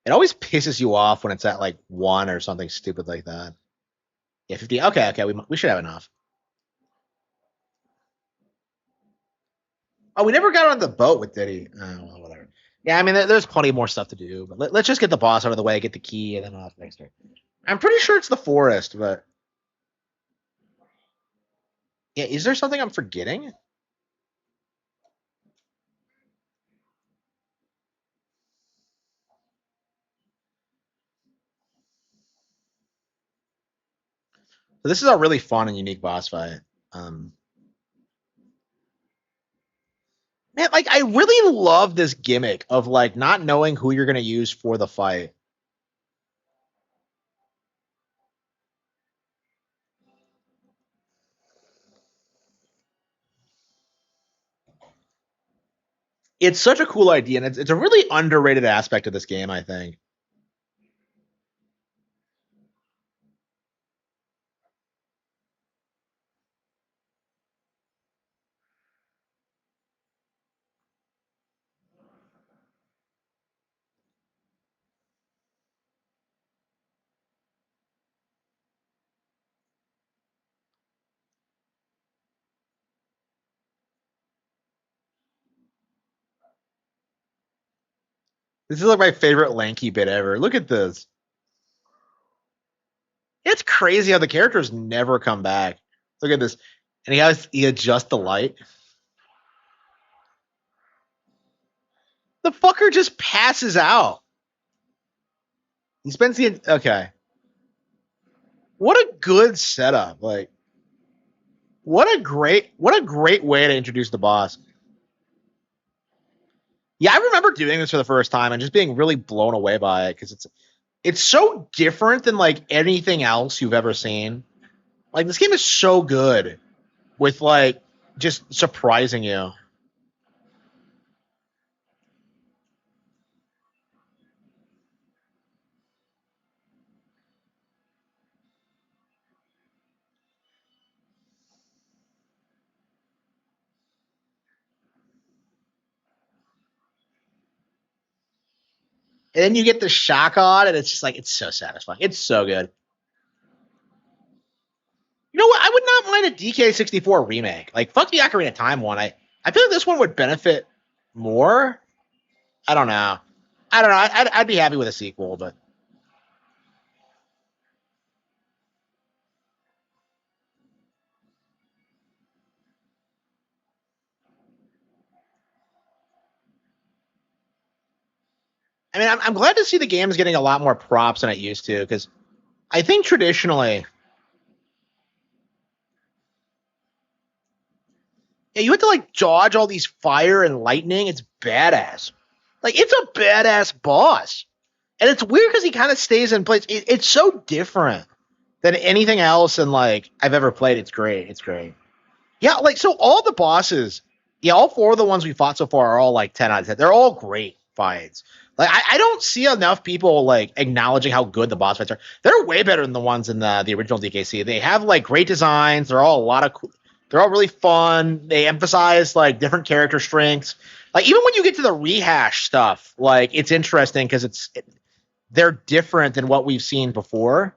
It always pisses you off when it's at like 1 or something stupid like that. Yeah, 50. Okay, we should have enough. Oh, we never got on the boat with Diddy. Oh, well, whatever. Yeah, I mean, there's plenty more stuff to do, but let's just get the boss out of the way, get the key, and then I'll have next turn. I'm pretty sure it's the forest, but yeah, is there something I'm forgetting? So this is a really fun and unique boss fight. Um, Man, like I really love this gimmick of like not knowing who you're gonna use for the fight. It's such a cool idea, and it's a really underrated aspect of this game, I think. This is like my favorite lanky bit ever. Look at this. It's crazy how the characters never come back. Look at this. And he adjusts the light. The fucker just passes out. He spends the okay. What a good setup. Like what a great way to introduce the boss. Yeah, I remember doing this for the first time and just being really blown away by it because it's so different than like anything else you've ever seen. Like this game is so good with like just surprising you. And then you get the shock on, and it's just like it's so satisfying. It's so good. You know what? I would not mind a DK64 remake. Like fuck the Ocarina of Time one. I feel like this one would benefit more. I don't know. I don't know. I'd be happy with a sequel, but I mean, I'm glad to see the game's getting a lot more props than it used to because I think traditionally, yeah, you have to like dodge all these fire and lightning. It's badass. Like it's a badass boss, and it's weird because he kind of stays in place. It's so different than anything else in like I've ever played. It's great. It's great. Yeah, like so all the bosses, yeah, all 4 of the ones we fought so far are all like 10 out of 10. They're all great fights. Like I don't see enough people like acknowledging how good the boss fights are. They're way better than the ones in the original DKC. They have like great designs. They're all a lot of they're all really fun. They emphasize like different character strengths. Like even when you get to the rehash stuff, like it's interesting because they're different than what we've seen before.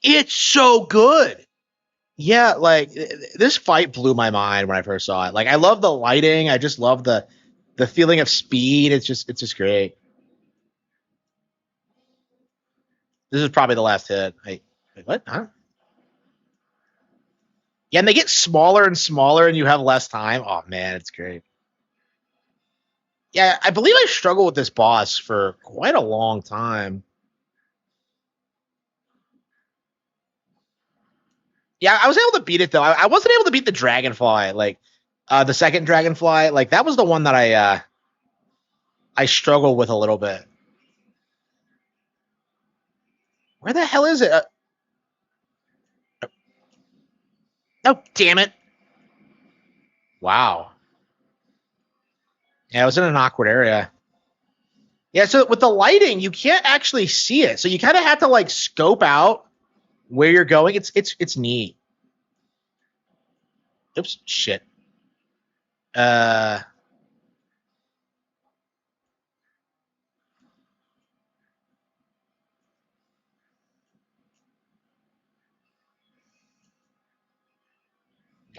It's so good. Yeah, like this fight blew my mind when I first saw it. Like I love the lighting. I just love the feeling of speed. It's just great. This is probably the last hit. Wait, what? Huh? Yeah, and they get smaller and smaller, and you have less time. Oh man, it's great. Yeah, I believe I struggled with this boss for quite a long time. Yeah, I was able to beat it though. I wasn't able to beat the dragonfly, like the second dragonfly. Like that was the one that I struggled with a little bit. Where the hell is it? Oh, damn it! Wow. Yeah, it was in an awkward area. Yeah, so with the lighting, you can't actually see it. So you kind of have to like scope out where you're going. It's neat. Oops, shit. Uh,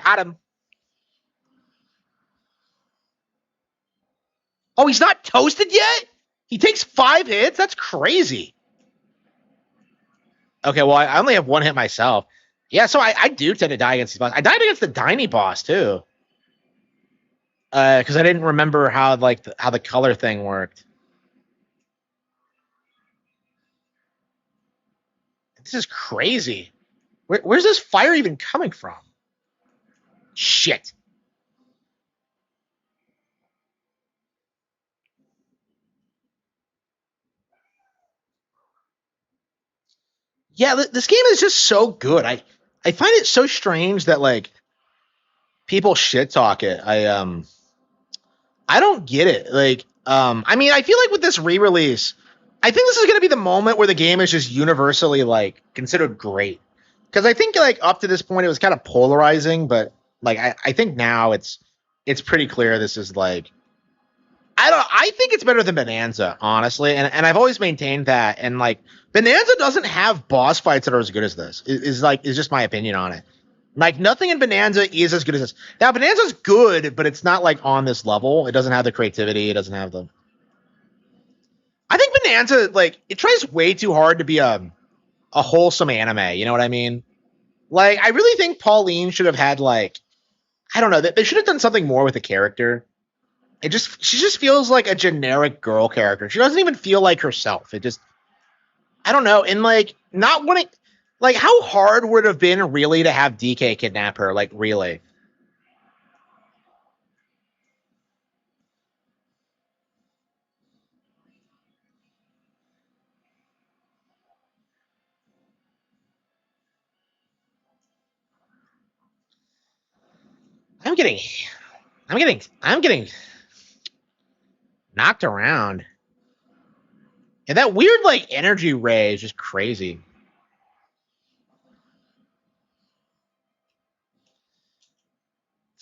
got him. Oh, he's not toasted yet? He takes 5 hits? That's crazy. Okay, well, I only have one hit myself. Yeah, so I do tend to die against these boss. I died against the Diny boss, too. Because I didn't remember how, like, how the color thing worked. This is crazy. Where's this fire even coming from? Shit. Yeah, this game is just so good. I find it so strange that like people shit talk it. I don't get it. Like I mean, I feel like with this re-release, I think this is going to be the moment where the game is just universally like considered great. Cuz I think like up to this point it was kind of polarizing, but like I think now it's pretty clear this is like I think it's better than Bonanza, honestly, and I've always maintained that. And like Bonanza doesn't have boss fights that are as good as this. Is just my opinion on it. Like nothing in Bonanza is as good as this. Now Bonanza's good, but it's not like on this level. It doesn't have the creativity. It doesn't have the. I think Bonanza like it tries way too hard to be a wholesome anime. You know what I mean? Like I really think Pauline should have had like I don't know. They should have done something more with the character. It just she just feels like a generic girl character. She doesn't even feel like herself. It just I don't know. And like not wanting like how hard would it have been really to have DK kidnap her? Like really? I'm getting I'm getting knocked around. And that weird like energy ray is just crazy.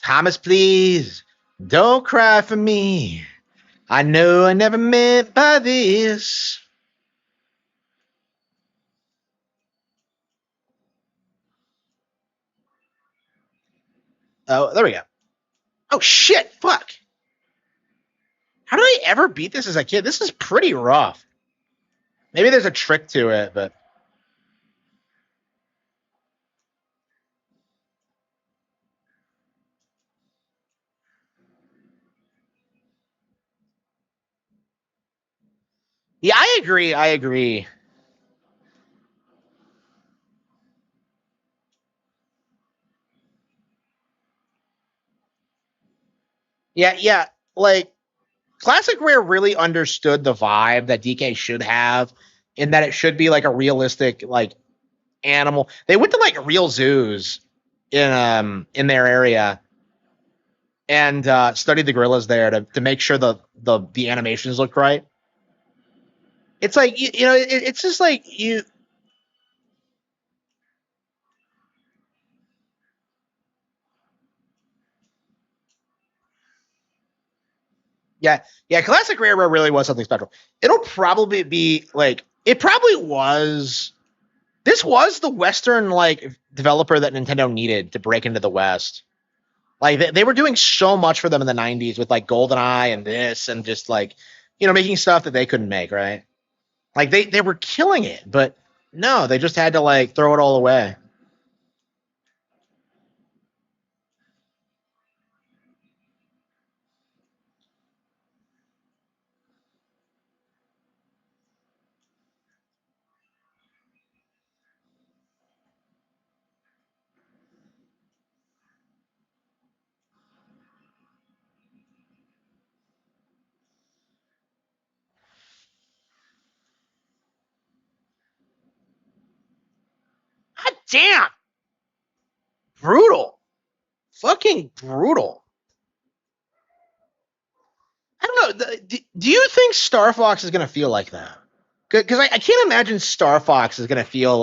Thomas, please don't cry for me. I know I never meant by this. Oh, there we go. Oh shit! Fuck. How did I ever beat this as a kid? This is pretty rough. Maybe there's a trick to it, but yeah, I agree. I agree. Yeah, yeah. Like Classic Rare really understood the vibe that DK should have, in that it should be like a realistic like animal. They went to like real zoos in their area and studied the gorillas there to make sure the animations looked right. It's like you know it's just like you yeah yeah Classic Rare really was something special. It'll probably be like it probably was. This was the Western like developer that Nintendo needed to break into the West. Like they were doing so much for them in the '90s with like GoldenEye and this and just like making stuff that they couldn't make, right? Like they were killing it, but no, they just had to like throw it all away. God damn, brutal, fucking brutal. I don't know. Do you think Star Fox is gonna feel like that? Because I can't imagine Star Fox is gonna feel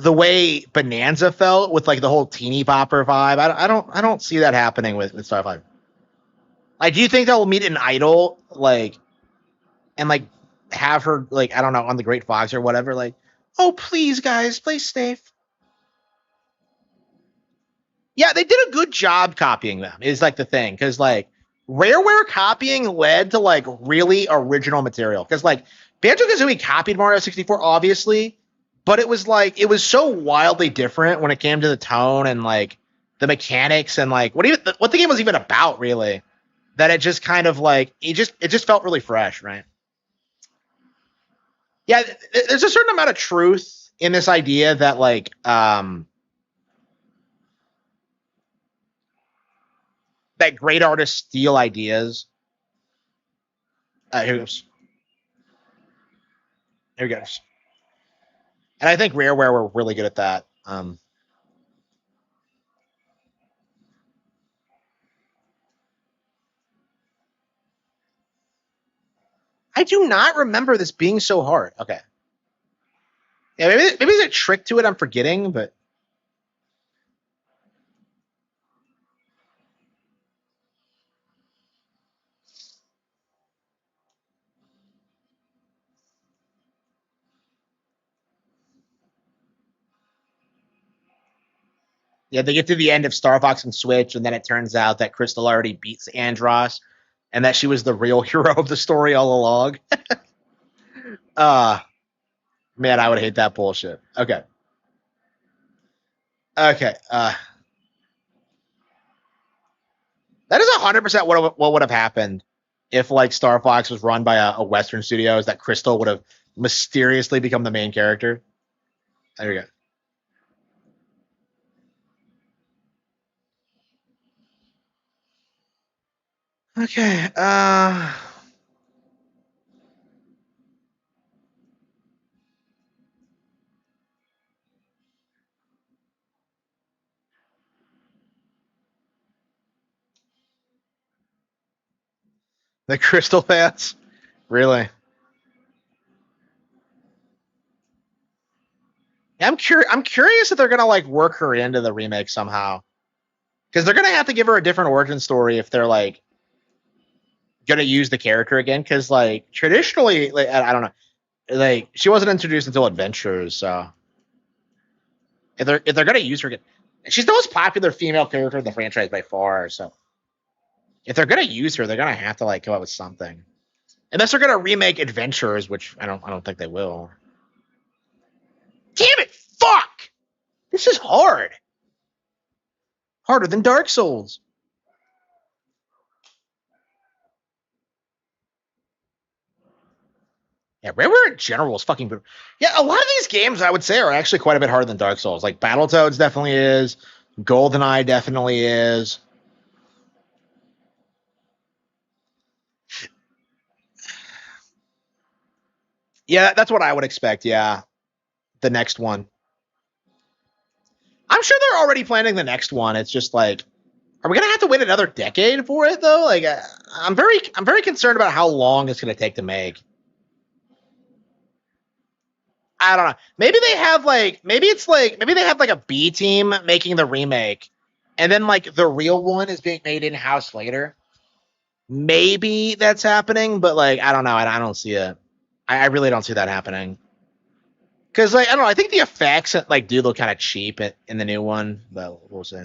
the way Bonanza felt with like the whole teeny bopper vibe. I don't see that happening with Star 5. Like, do you think they'll meet an idol like and like have her like I don't know on the Great Fox or whatever? Like, oh please guys, play safe. Yeah, they did a good job copying them. Is like the thing because like Rareware copying led to like really original material because like Banjo Kazooie copied Mario 64 obviously, but it was so wildly different when it came to the tone and like the mechanics and like what the game was even about really that it just kind of like it just felt really fresh, right? Yeah, there's a certain amount of truth in this idea that like that great artists steal ideas. Here goes. Here goes. And I think Rareware were really good at that. I do not remember this being so hard. Okay. Yeah, maybe there's a trick to it I'm forgetting, but yeah, they get to the end of Star Fox and Switch, and then it turns out that Crystal already beats Andross, and that she was the real hero of the story all along. uh Man, I would hate that bullshit. Okay. Okay. That is 100% what would have happened if like Star Fox was run by a Western Studios. That Crystal would have mysteriously become the main character. There you go. Okay. The Crystal fans, really? Yeah, I'm curious if they're gonna like work her into the remake somehow, because they're gonna have to give her a different origin story if they're like gonna use the character again. Because like traditionally, like I don't know, like she wasn't introduced until Adventures, so if they're gonna use her again, she's the most popular female character in the franchise by far. So if they're gonna use her, they're gonna have to like come up with something. Unless they're gonna remake Adventures, which I don't think they will. Damn it! Fuck! This is hard. Harder than Dark Souls. Yeah, Rareware in general is fucking brutal. Yeah, a lot of these games I would say are actually quite a bit harder than Dark Souls. Like Battletoads definitely is. GoldenEye definitely is. Yeah, that's what I would expect. Yeah, the next one. I'm sure they're already planning the next one. It's just like, are we gonna have to wait another decade for it though? Like, I'm very concerned about how long it's gonna take to make. I don't know. Maybe they have like maybe they have like a B team making the remake, and then like the real one is being made in house later. Maybe that's happening, but like I don't know. I don't see it. I really don't see that happening. Because like I don't know. I think the effects like do look kind of cheap in the new one, but we'll see.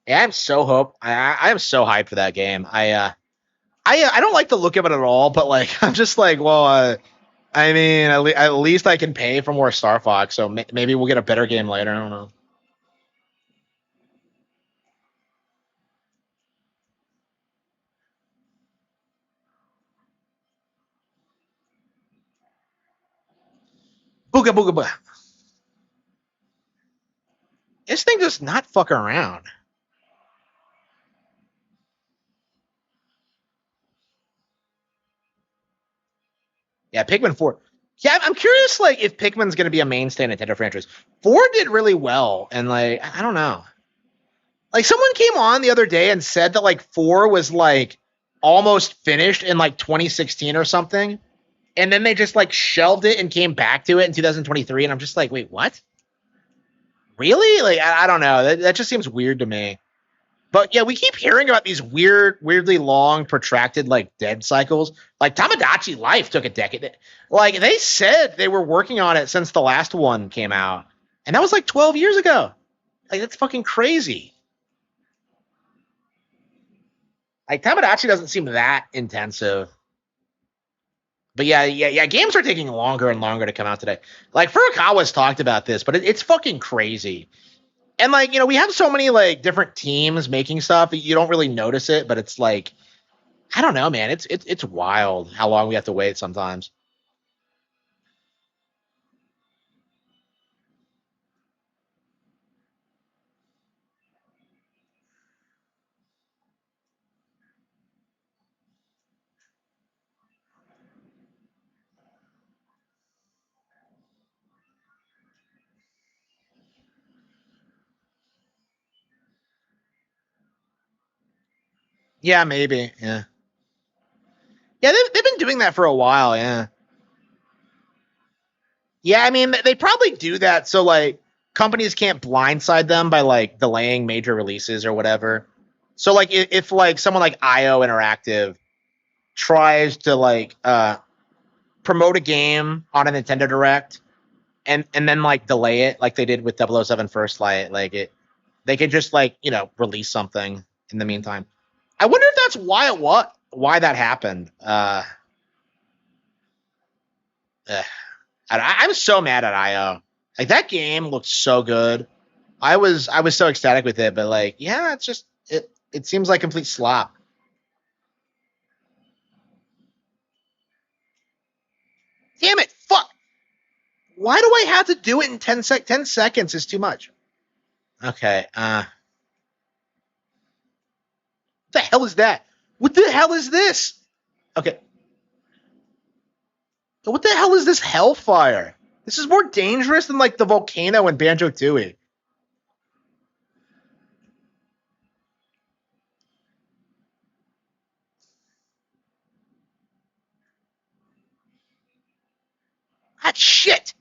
Yeah, I'm so hope. I am so hyped for that game. I don't like the look of it at all, but like I'm just like, well, I mean, at least I can pay for more Star Fox, so maybe we'll get a better game later. I don't know. Booga booga booga. This thing does not fuck around. Yeah, Pikmin 4. Yeah, I'm curious, like, if Pikmin's going to be a mainstay in Nintendo franchise. 4 did really well, and, like, I don't know. Like, someone came on the other day and said that, like, 4 was, like, almost finished in like 2016 or something, and then they just like shelved it and came back to it in 2023, and I'm just like, wait, what? Really? Like, I don't know. That just seems weird to me. But yeah, we keep hearing about these weirdly long, protracted like dead cycles. Like Tamagotchi Life took a decade. Like they said they were working on it since the last one came out, and that was like 12 years ago. Like that's fucking crazy. Like Tamagotchi doesn't seem that intensive. But yeah. Games are taking longer and longer to come out today. Like Furukawa's talked about this, but it's fucking crazy. And like we have so many like different teams making stuff that you don't really notice it, but it's like I don't know, man. It's wild how long we have to wait sometimes. Yeah, maybe. Yeah. They've been doing that for a while. Yeah. Yeah, I mean they probably do that so like companies can't blindside them by like delaying major releases or whatever. So like if like someone like IO Interactive tries to like promote a game on a Nintendo Direct and then like delay it like they did with 007 First Light, like it they could just like release something in the meantime. I wonder if that's why that happened. Ugh. I'm so mad at IO. Like that game looked so good. I was so ecstatic with it, but like yeah, it's just it seems like complete slop. Damn it! Fuck! Why do I have to do it in 10 seconds? Is too much. Okay. What the hell is that? What the hell is this? Okay. What the hell is this hellfire? This is more dangerous than like the volcano in Banjo Tooie. That shit.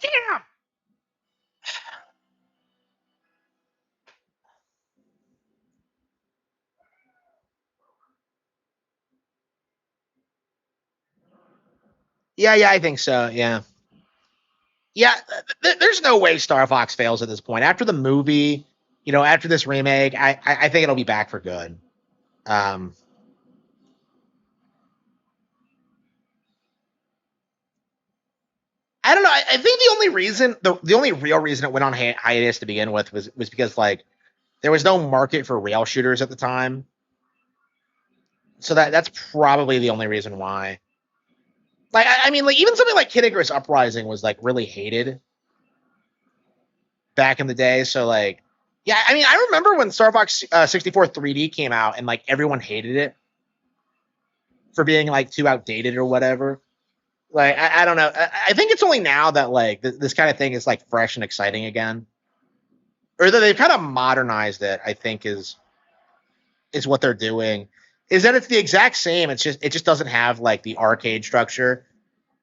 Damn. Yeah, I think so. Yeah. Yeah, there's no way Star Fox fails at this point. After the movie, after this remake, I think it'll be back for good. Um, I don't know. I think the only reason, the only real reason it went on hiatus to begin with was because like there was no market for rail shooters at the time, so that's probably the only reason why. Like I mean, like even something like Kid Icarus Uprising was like really hated back in the day. So like, yeah, I mean, I remember when Star Fox 64 3D came out and like everyone hated it for being like too outdated or whatever. Like I don't know. I think it's only now that like this kind of thing is like fresh and exciting again, or that they've kind of modernized it. I think is what they're doing. Is that it's the exact same. It just doesn't have like the arcade structure,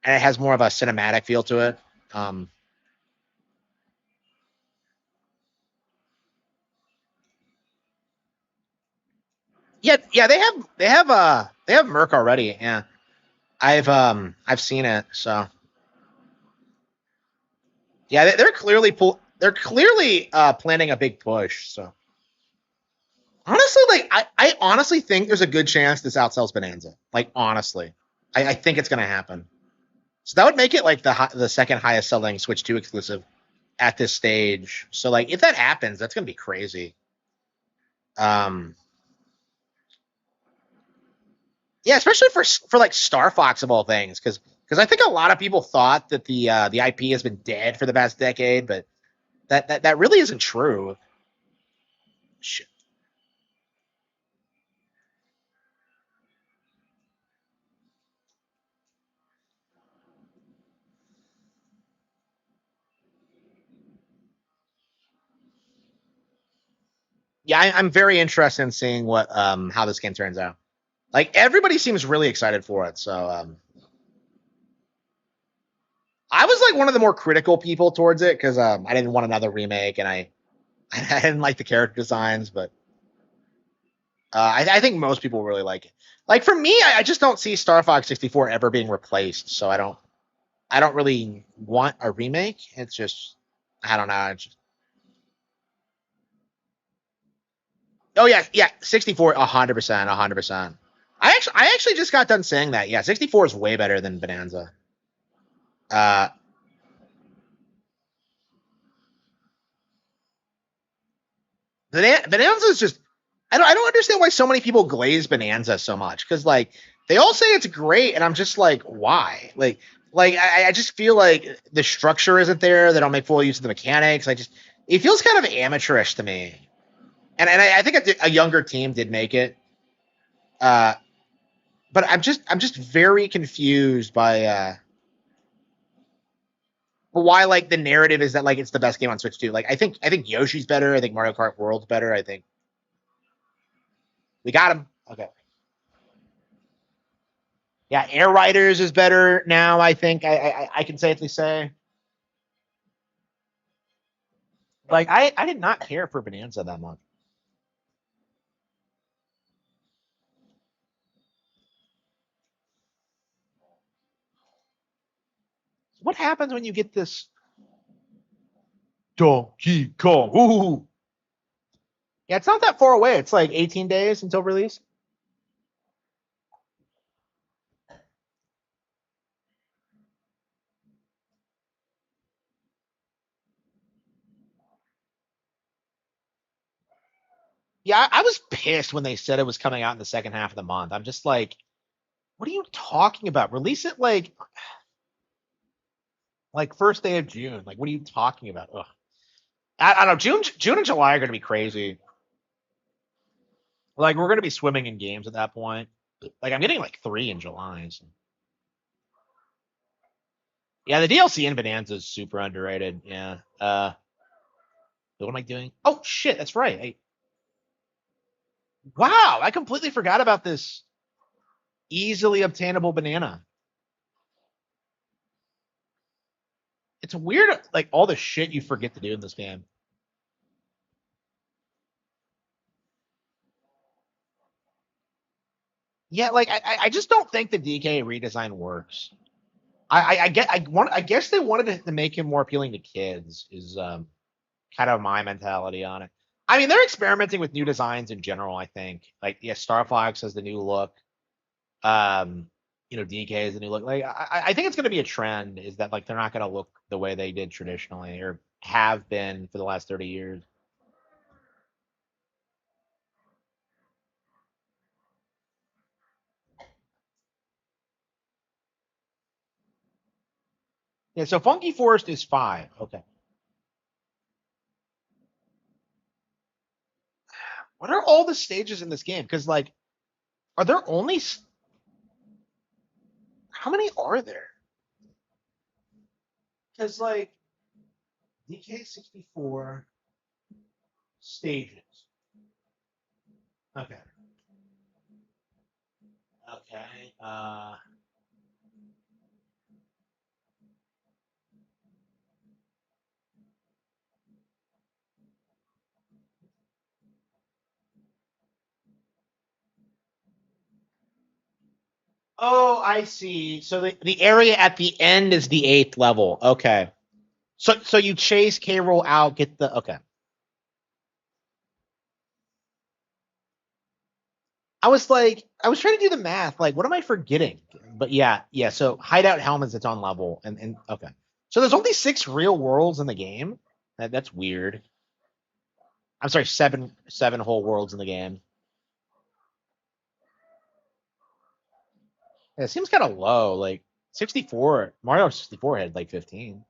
and it has more of a cinematic feel to it. Um, yeah, they have Merc already. Yeah, I've seen it. So yeah, they're clearly planning a big push. So honestly, like I honestly think there's a good chance this outsells Bonanza. Like honestly, I think it's gonna happen. So that would make it like the second highest selling Switch 2 exclusive at this stage. So like if that happens, that's gonna be crazy. Um, yeah, especially for like Star Fox of all things, because I think a lot of people thought that the IP has been dead for the past decade, but that really isn't true. Shit. Yeah, I'm very interested in seeing what how this game turns out. Like everybody seems really excited for it, so I was like one of the more critical people towards it because I didn't want another remake and I didn't like the character designs, but I think most people really like it. Like for me, I just don't see Star Fox 64 ever being replaced, so I don't really want a remake. It's just I don't know. It's just, oh yeah, yeah, 64, 100%, 100%. I actually just got done saying that. Yeah, 64 is way better than Bonanza. Uh, Bonanza is just I don't understand why so many people glaze Bonanza so much because like they all say it's great and I'm just like why like I just feel like the structure isn't there. They don't make full use of the mechanics. I just it feels kind of amateurish to me. And I think a younger team did make it. Uh, but I'm just very confused by why like the narrative is that like it's the best game on Switch too. Like I think Yoshi's better. I think Mario Kart World's better. I think we got him. Okay. Yeah, Air Riders is better now. I think I can safely say. Like I did not care for Bonanza that much. What happens when you get this Donkey Kong? Ooh. Yeah, it's not that far away. It's like 18 days until release. Yeah, I was pissed when they said it was coming out in the second half of the month. I'm just like, what are you talking about? Release it like first day of June. Like, what are you talking about? Ugh. I don't know. June and July are going to be crazy. Like, we're going to be swimming in games at that point. Like, I'm getting like 3 in July. So. Yeah, the DLC in Bonanza is super underrated. Yeah. What am I doing? Oh shit, that's right. Wow, I completely forgot about this easily obtainable banana. It's weird, like all the shit you forget to do in this game. Yeah, like I just don't think the DK redesign works. I guess they wanted to make him more appealing to kids. Is kind of my mentality on it. I mean, they're experimenting with new designs in general. I think, like, yeah, Star Fox has the new look. Um, DK is the new look. Like, I think it's going to be a trend. Is that like they're not going to look the way they did traditionally or have been for the last 30 years. Yeah. So Funky Forest is 5. Okay. What are all the stages in this game? Because like, are there only how many are there? Because like DK64 stages. Okay. Okay. Oh, I see. So the area at the end is the 8th level. Okay. So you chase K roll out, get the okay. I was trying to do the math. Like, what am I forgetting? But yeah, yeah. So hideout helmets its own level, and okay. So there's only 6 real worlds in the game. That's weird. I'm sorry, seven whole worlds in the game. Yeah, it seems kind of low. Like 64, Mario 64 had like 15.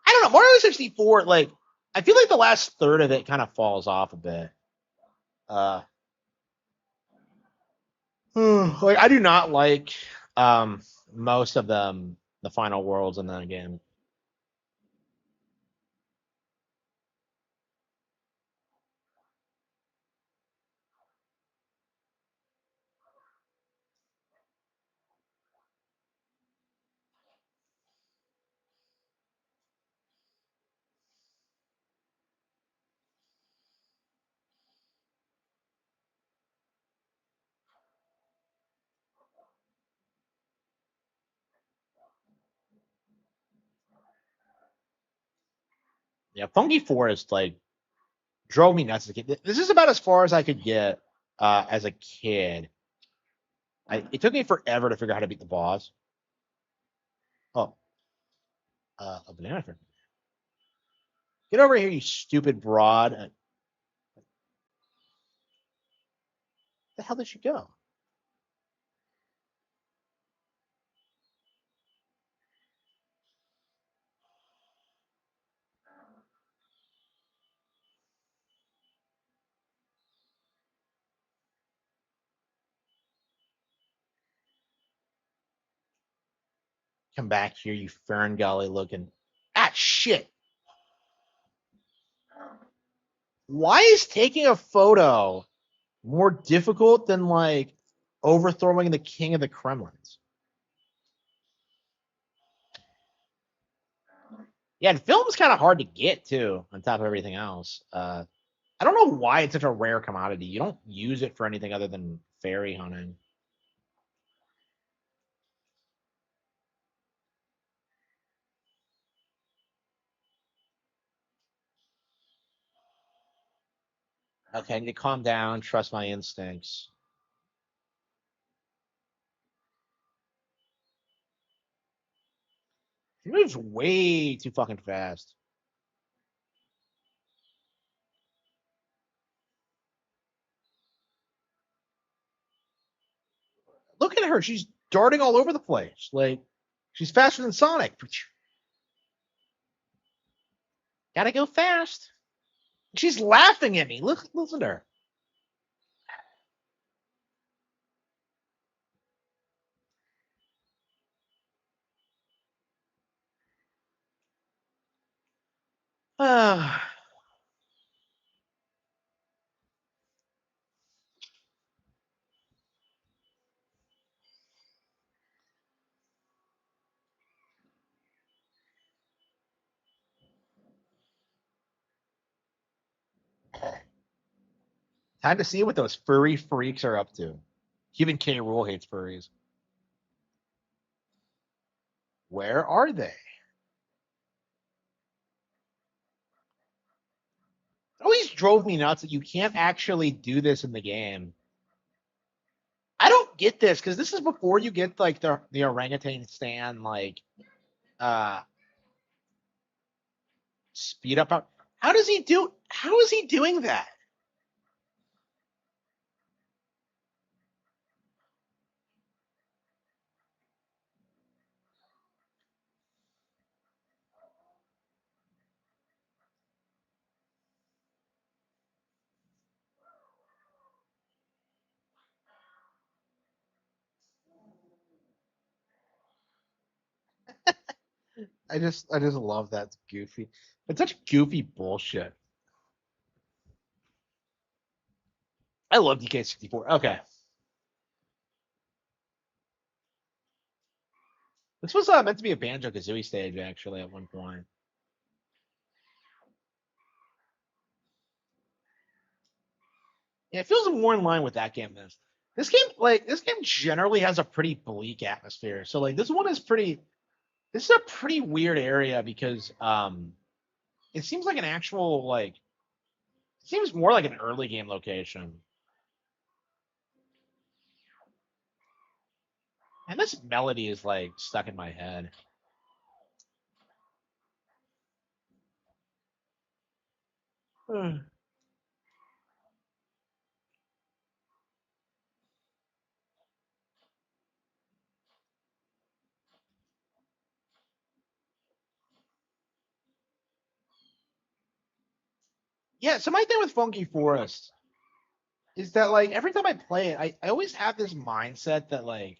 I don't know. Mario 64, like I feel like the last third of it kind of falls off a bit. Uh, like I do not like most of them, the final worlds in that game. Yeah, Funky Forest like drove me nuts as a kid. This is about as far as I could get as a kid. It took me forever to figure out how to beat the boss. Oh, a banana friend. Get over here, you stupid broad. The hell did she go? Come back here, you Fern Gully looking. Ah, shit. Why is taking a photo more difficult than like overthrowing the king of the Kremlins? Yeah, and film's kind of hard to get too, on top of everything else. I don't know why it's such a rare commodity. You don't use it for anything other than fairy hunting. Okay, I need to calm down, trust my instincts. He moves way too fucking fast. Look at her. She's darting all over the place. Like, she's faster than Sonic. Gotta go fast. She's laughing at me. Look, listen to her. Time to see what those furry freaks are up to. Even K. Rule hates furries. Where are they? It always drove me nuts that you can't actually do this in the game. I don't get this because this is before you get like the orangutan stand like uh speed up. How does he do? How is he doing that? I just love that. It's goofy. It's such goofy bullshit. I love DK64. Okay, this was meant to be a Banjo Kazooie stage actually at one point. Yeah, it feels more in line with that game than this. This game generally has a pretty bleak atmosphere. So like this one is pretty. This is a pretty weird area because it seems like an actual like. It seems more like an early game location. And this melody is like stuck in my head. Yeah, so my thing with Funky Forest is that like every time I play it, I always have this mindset that like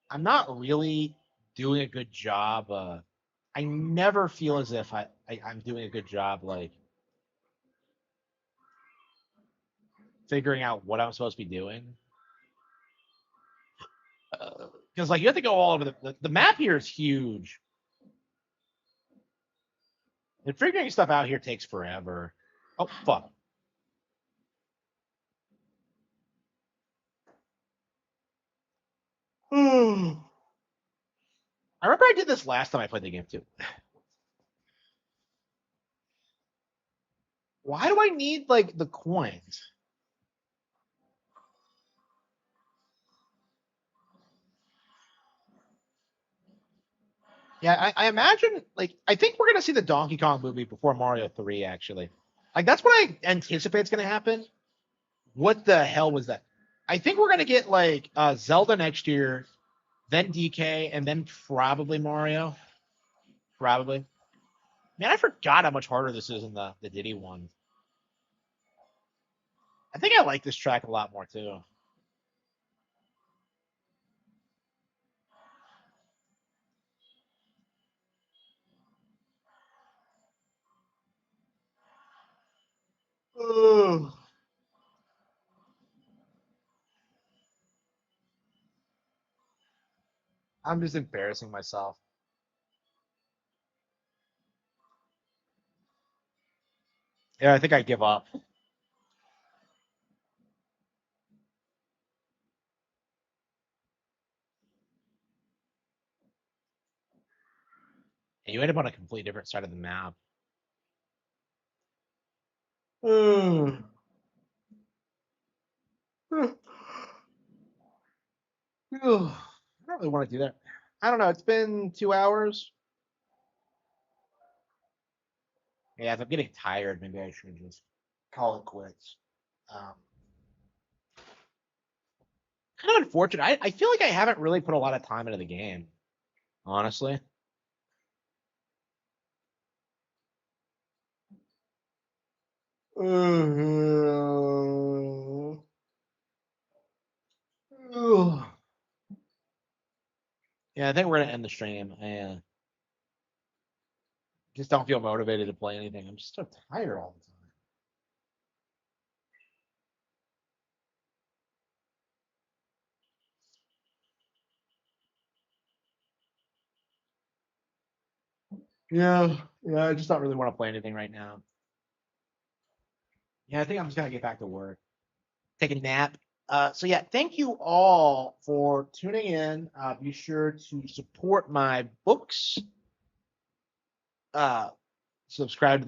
I'm not really doing a good job. I never feel as if I'm doing a good job like figuring out what I'm supposed to be doing. Because like you have to go all over the map here is huge, and figuring stuff out here takes forever. Oh fuck! I remember I did this last time I played the game too. Why do I need like the coins? Yeah, I imagine like I think we're gonna see the Donkey Kong movie before Mario 3, actually. Like that's what I anticipate is gonna happen. What the hell was that? I think we're gonna get like Zelda next year, then DK, and then probably Mario. Probably. Man, I forgot how much harder this is in the Diddy one. I think I like this track a lot more too. Ugh. I'm just embarrassing myself. Yeah, I think I give up. And you end up on a completely different side of the map. Ugh. Ugh. I don't really want to do that. I don't know. It's been 2 hours. Yeah, if I'm getting tired, maybe I should just call it quits. Um, Kind of unfortunate. I feel like I haven't really put a lot of time into the game, honestly. Ugh. Ugh. Yeah, I think we're gonna end the stream. I just don't feel motivated to play anything. I'm just so tired all the time. Yeah, yeah, I just don't really want to play anything right now. Yeah, I think I'm just gonna get back to work, take a nap. So yeah, thank you all for tuning in. Be sure to support my books. Uh, Subscribe to